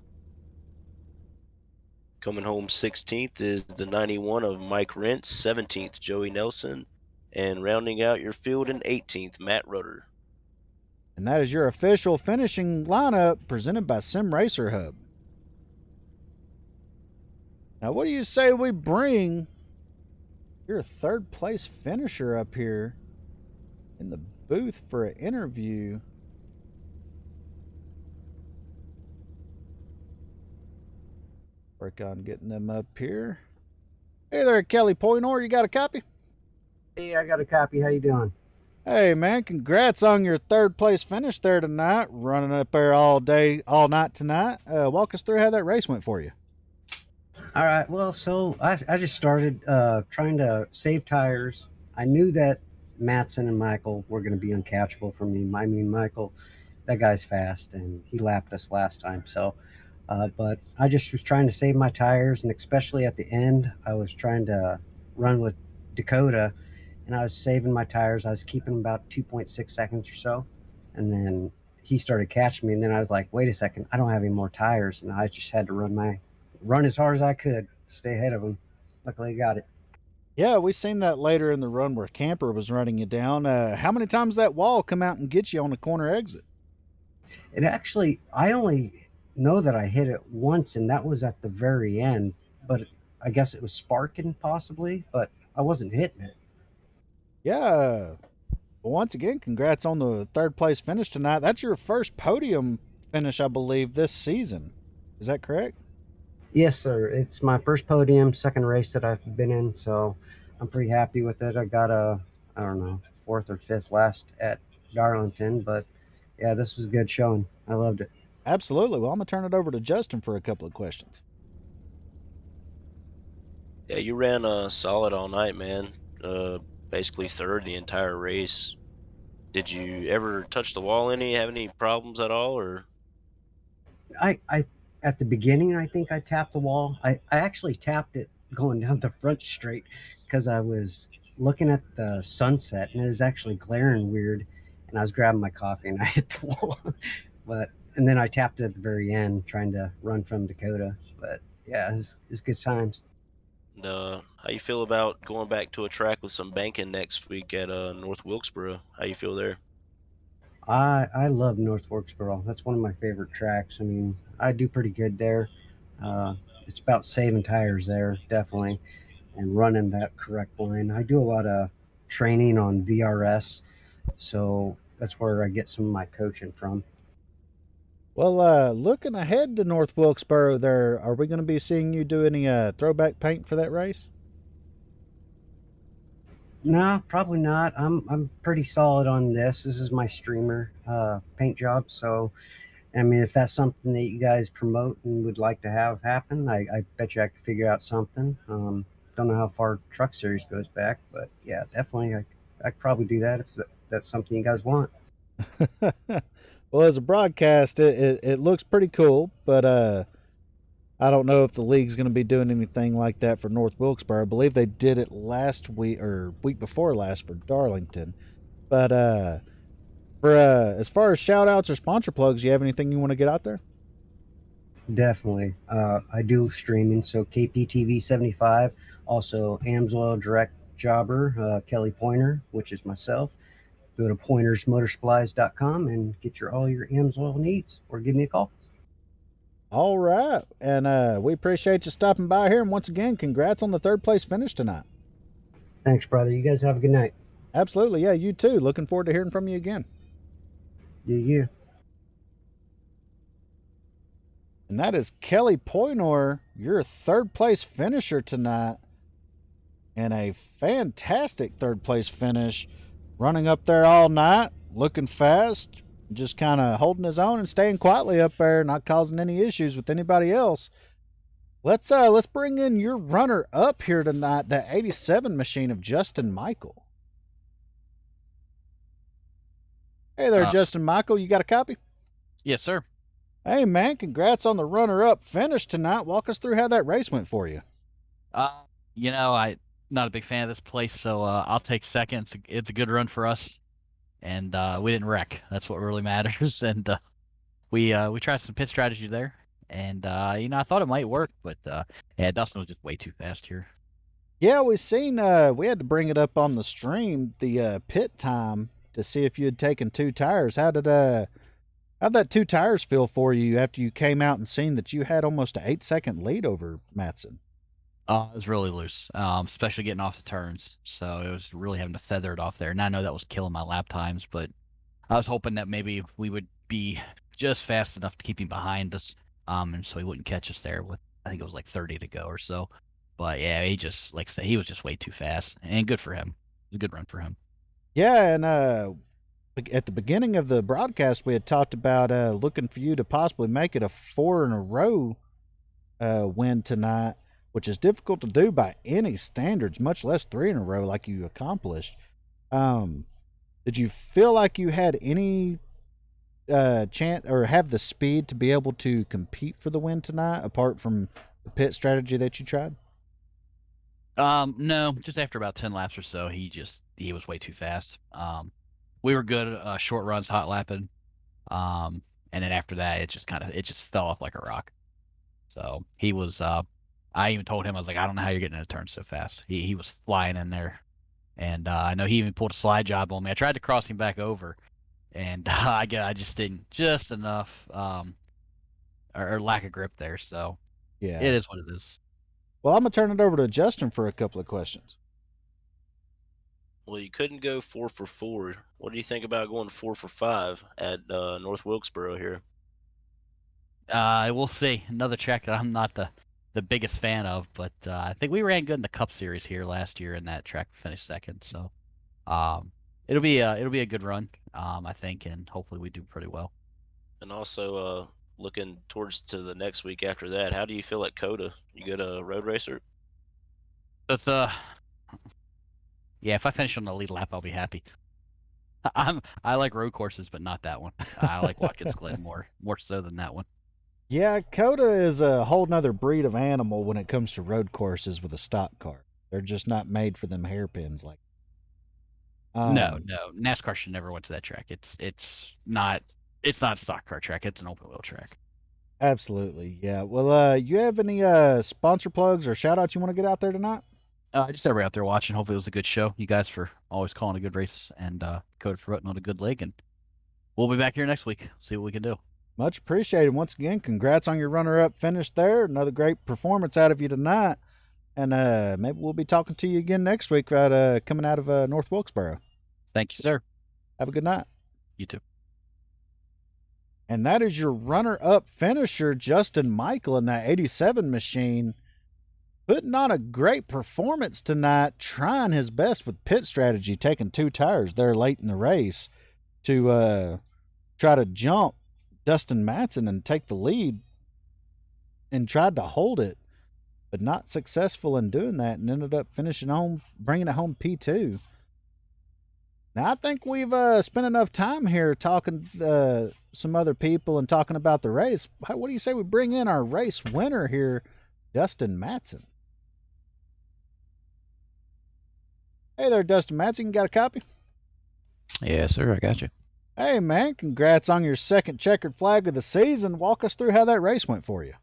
Coming home 16th is the 91 of Mike Rentz. 17th, Joey Nelson. And rounding out your field in 18th, Matt Rudder.
And that is your official finishing lineup presented by Sim Racer Hub. Now, what do you say we bring your third place finisher up here in the booth for an interview? Work on getting them up here. Hey there, Kelly Poynor. You got a copy?
Hey, I got a copy. How you doing?
Hey, man, congrats on your third place finish there tonight. Running up there all day, all night tonight. Walk us through how that race went for you.
All right. Well, so I just started trying to save tires. I knew that Matson and Michael were going to be uncatchable for me. I mean, Michael, that guy's fast, and he lapped us last time. So, but I just was trying to save my tires, and especially at the end, I was trying to run with Dakota, and I was saving my tires. I was keeping about 2.6 seconds or so, and then he started catching me, and then I was like, wait a second, I don't have any more tires, and I just had to run as hard as I could to stay ahead of him. Luckily, I got it.
Yeah, we seen that later in the run where Camper was running you down. How many times that wall come out and get you on the corner exit?
It actually, I only know that I hit it once, and that was at the very end. But I guess it was sparking possibly, but I wasn't hitting it.
Yeah. Well, once again, congrats on the third place finish tonight. That's your first podium finish, I believe, this season. Is that correct?
Yes, sir. It's my first podium, second race that I've been in, so I'm pretty happy with it. I got I don't know, fourth or fifth last at Darlington, but yeah, this was a good showing. I loved it.
Absolutely. Well, I'm going to turn it over to Justin for a couple of questions.
Yeah, you ran solid all night, man. Basically third the entire race. Did you ever touch the wall any? Have any problems at all, or?
I at the beginning, I think I tapped the wall. I actually tapped it going down the front straight because I was looking at the sunset and it was actually glaring weird. And I was grabbing my coffee and I hit the wall. But and then I tapped it at the very end, trying to run from Dakota. But yeah, it's good times.
And, how you feel about going back to a track with some banking next week at North Wilkesboro? How you feel there?
I love North Wilkesboro. That's one of my favorite tracks. I mean, I do pretty good there. Uh, it's about saving tires there, definitely, and running that correct line. I do a lot of training on VRS, so that's where I get some of my coaching from.
Well, looking ahead to North Wilkesboro there, are we going to be seeing you do any throwback paint for that race?
No, probably not. I'm pretty solid on this. This is my streamer paint job, so I mean, if that's something that you guys promote and would like to have happen, I bet you I could figure out something. Don't know how far Truck Series goes back, but yeah, definitely I could probably do that if that's something you guys want.
Well, as a broadcast, it looks pretty cool, but I don't know if the league's going to be doing anything like that for North Wilkesboro. I believe they did it last week or week before last for Darlington. But for as far as shout outs or sponsor plugs, you have anything you want to get out there?
Definitely. I do streaming, so KPTV 75, also Amsoil Direct Jobber, Kelly Pointer, which is myself. Go to pointersmotorsupplies.com and get all your Amsoil needs, or give me a call.
All right. And we appreciate you stopping by here. And once again, congrats on the third place finish tonight.
Thanks, brother. You guys have a good night.
Absolutely. Yeah, you too. Looking forward to hearing from you again.
Do you?
And that is Kelly Poynor, your third place finisher tonight. And a fantastic third place finish. Running up there all night, looking fast, just kind of holding his own and staying quietly up there, not causing any issues with anybody else. Let's bring in your runner up here tonight, the 87 machine of Justin Michael. Hey there, Justin Michael. You got a copy?
Yes, sir.
Hey man, congrats on the runner up finish tonight. Walk us through how that race went for you.
I'm not a big fan of this place, so I'll take second. It's a good run for us, and we didn't wreck. That's what really matters. And we tried some pit strategy there, and I thought it might work, but yeah, Dustin was just way too fast here.
Yeah, we seen we had to bring it up on the stream, the pit time, to see if you had taken 2 tires. How'd that 2 tires feel for you after you came out and seen that you had almost an 8-second lead over Matson?
It was really loose, especially getting off the turns. So it was really having to feather it off there. And I know that was killing my lap times, but I was hoping that maybe we would be just fast enough to keep him behind us, and so he wouldn't catch us there with, I think it was like 30 to go or so. But yeah, he just, like I said, he was just way too fast, and good for him. It was a good run for him.
Yeah, and at the beginning of the broadcast, we had talked about looking for you to possibly make it a 4 in a row win tonight, which is difficult to do by any standards, much less 3 in a row like you accomplished. Did you feel like you had any chance or have the speed to be able to compete for the win tonight, apart from the pit strategy that you tried?
No, just after about 10 laps or so, he was way too fast. We were good short runs, hot lapping. And then after that, it just fell off like a rock. So he was, I even told him, I was like, I don't know how you're getting in a turn so fast. He was flying in there. And I know he even pulled a slide job on me. I tried to cross him back over, and I just didn't, just enough, or lack of grip there. So
Yeah,
it is what it is.
Well, I'm gonna turn it over to Justin for a couple of questions.
Well, you couldn't go 4 for 4. What do you think about going 4 for 5 at North Wilkesboro here?
We'll see. Another track that I'm not the biggest fan of, but I think we ran good in the Cup Series here last year, and that track finished second. So it'll be a good run, I think, and hopefully we do pretty well.
And also, looking towards to the next week after that, how do you feel at Coda? You good a road racer?
That's yeah. If I finish on the lead lap, I'll be happy. I like road courses, but not that one. I like Watkins Glen more so than that one.
Yeah, Coda is a whole nother breed of animal when it comes to road courses with a stock car. They're just not made for them hairpins. Like,
No, NASCAR should never went to that track. It's not a stock car track. It's an open wheel track.
Absolutely, yeah. Well, you have any sponsor plugs or shout outs you want to get out there tonight?
Just everybody out there watching. Hopefully it was a good show. You guys for always calling a good race, and Coda for putting on a good leg. And we'll be back here next week. See what we can do.
Much appreciated. Once again, congrats on your runner-up finish there. Another great performance out of you tonight. And maybe we'll be talking to you again next week coming out of North Wilkesboro.
Thank you, sir.
Have a good night.
You too.
And that is your runner-up finisher, Justin Michael, in that 87 machine. Putting on a great performance tonight, trying his best with pit strategy, taking 2 tires there late in the race to try to jump Dustin Matson and take the lead, and tried to hold it, but not successful in doing that, and ended up finishing home, bringing it home P2. Now, I think we've spent enough time here talking some other people and talking about the race. What do you say we bring in our race winner here, Dustin Matson? Hey there, Dustin Matson. You got a copy?
Yes, sir. I got you.
Hey, man. Congrats on your second checkered flag of the season. Walk us through how that race went for you.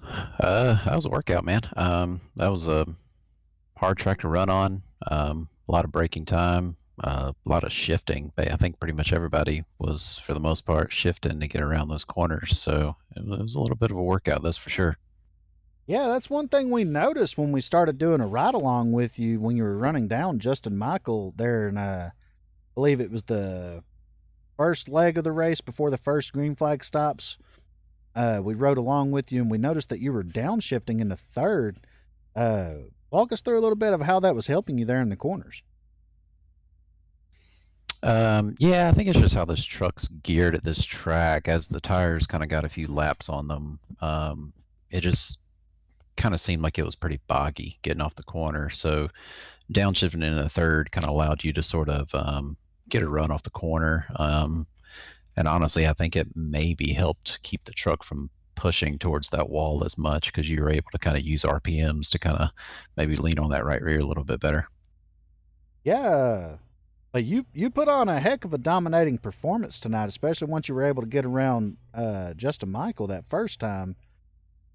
That was a workout, man. That was a hard track to run on. A lot of braking time, a lot of shifting. I think pretty much everybody was, for the most part, shifting to get around those corners. So it was a little bit of a workout, that's for sure.
Yeah, that's one thing we noticed when we started doing a ride along with you when you were running down Justin Michael there, and I believe it was the first leg of the race before the first green flag stops. We rode along with you, and we noticed that you were downshifting in the third. Walk us through a little bit of how that was helping you there in the corners.
Yeah, I think it's just how this truck's geared at this track. As the tires kind of got a few laps on them, it just kind of seemed like it was pretty boggy getting off the corner. So downshifting in a third kind of allowed you to sort of get a run off the corner. And honestly, I think it maybe helped keep the truck from pushing towards that wall as much because you were able to kind of use RPMs to kind of maybe lean on that right rear a little bit better.
Yeah. But you put on a heck of a dominating performance tonight, especially once you were able to get around Justin Michael that first time.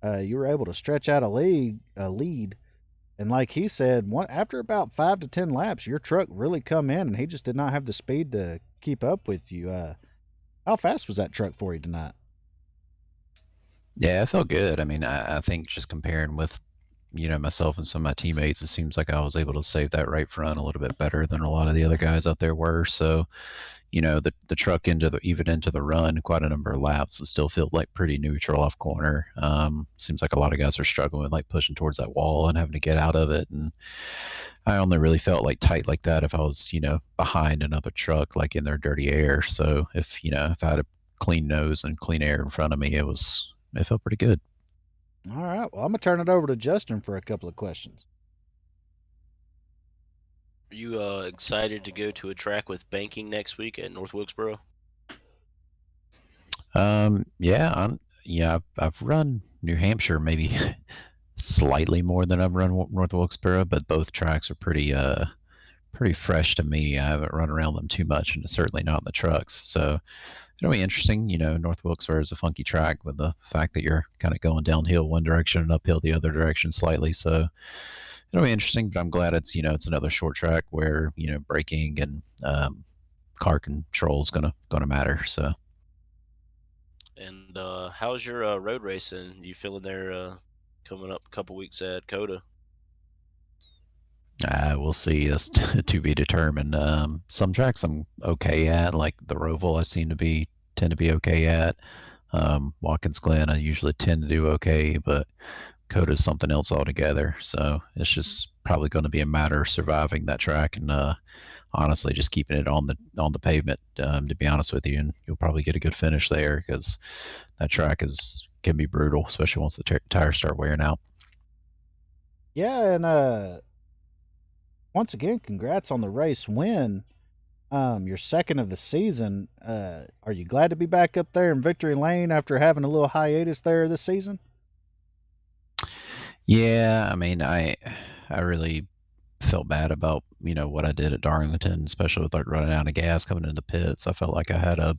You were able to stretch out a lead, and like he said, after about 5 to 10 laps, your truck really come in, and he just did not have the speed to keep up with you. How fast was that truck for you tonight?
Yeah, it felt good. I mean, I think just comparing with, myself and some of my teammates, it seems like I was able to save that right front a little bit better than a lot of the other guys out there were. So, the truck even into the run, quite a number of laps, it still felt like pretty neutral off corner. Seems like a lot of guys are struggling with like pushing towards that wall and having to get out of it. And I only really felt like tight like that if I was, behind another truck, like in their dirty air. So if I had a clean nose and clean air in front of me, it felt pretty good.
All right. Well, I'm going to turn it over to Justin for a couple of questions.
Are you excited to go to a track with banking next week at North Wilkesboro?
Yeah, I've run New Hampshire maybe slightly more than I've run North Wilkesboro, but both tracks are pretty fresh to me. I haven't run around them too much, and certainly not in the trucks. So it'll be interesting. North Wilkesboro is a funky track with the fact that you're kind of going downhill one direction and uphill the other direction slightly. So it'll be interesting, but I'm glad it's another short track where braking and car control is gonna matter. So.
And how's your road racing? You feeling there coming up a couple weeks at Coda?
We'll see. That's to be determined. Some tracks I'm okay at, like the Roval. I tend to be okay at. Watkins Glen, I usually tend to do okay, but Coda's something else altogether. So it's just probably going to be a matter of surviving that track and honestly just keeping it on the pavement. To be honest with you, and you'll probably get a good finish there because that track can be brutal, especially once the tires start wearing out.
Yeah, and once again, congrats on the race win. Your second of the season. Are you glad to be back up there in victory lane after having a little hiatus there this season?
Yeah, I mean, I really felt bad about what I did at Darlington, especially with like running out of gas coming into the pits. I felt like I had a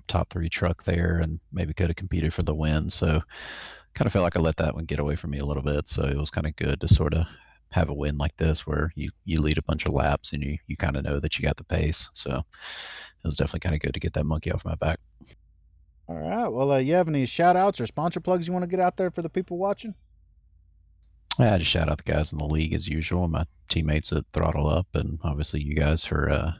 top 3 truck there and maybe could have competed for the win. So kind of felt like I let that one get away from me a little bit. So it was kind of good to sort of have a win like this where you lead a bunch of laps and you kind of know that you got the pace. So it was definitely kind of good to get that monkey off my back.
All right. Well, you have any shout outs or sponsor plugs you want to get out there for the people watching?
Yeah, just shout out the guys in the league as usual, my teammates at Throttle Up, and obviously you guys for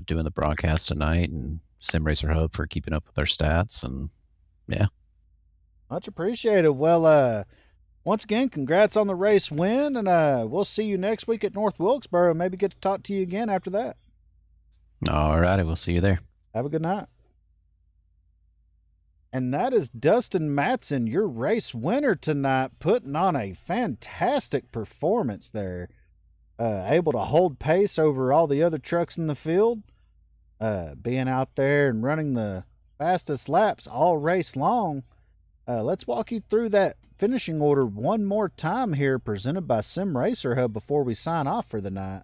doing the broadcast tonight, and Sim Racer Hub for keeping up with our stats, and yeah.
Much appreciated. Well, once again, congrats on the race win, and we'll see you next week at North Wilkesboro. Maybe get to talk to you again after that.
All righty, we'll see you there.
Have a good night. And that is Dustin Matson, your race winner tonight, putting on a fantastic performance there. Able to hold pace over all the other trucks in the field. Being out there and running the fastest laps all race long. Let's walk you through that finishing order one more time here, presented by Sim Racer Hub before we sign off for the night.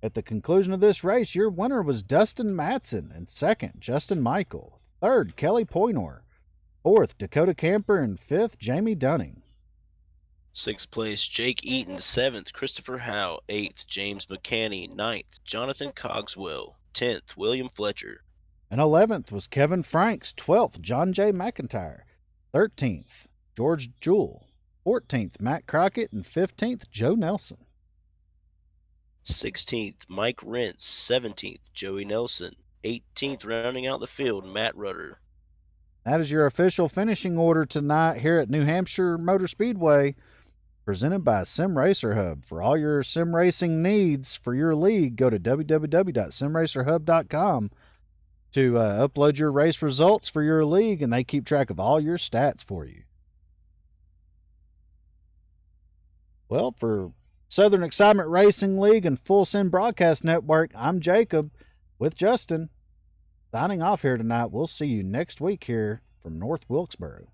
At the conclusion of this race, your winner was Dustin Matson, and second, Justin Michael. Third, Kelly Poynor. Fourth, Dakota Camper, and fifth, Jamie Dunning.
6th place, Jake Eaton. 7th, Christopher Howe. 8th, James McCanney. 9th, Jonathan Cogswell. 10th, William Fletcher.
And 11th was Kevin Franks. 12th, John J. McIntyre. 13th, George Jewell. 14th, Matt Crockett. And 15th, Joe Nelson.
16th, Mike Rentz. 17th, Joey Nelson. 18th, rounding out the field, Matt Rudder.
That is your official finishing order tonight here at New Hampshire Motor Speedway. presented by Sim Racer Hub. For all your sim racing needs for your league, go to www.simracerhub.com to upload your race results for your league, and they keep track of all your stats for you. Well, for Southern Excitement Racing League and Full Sim Broadcast Network, I'm Jacob with Justin. Signing off here tonight. We'll see you next week here from North Wilkesboro.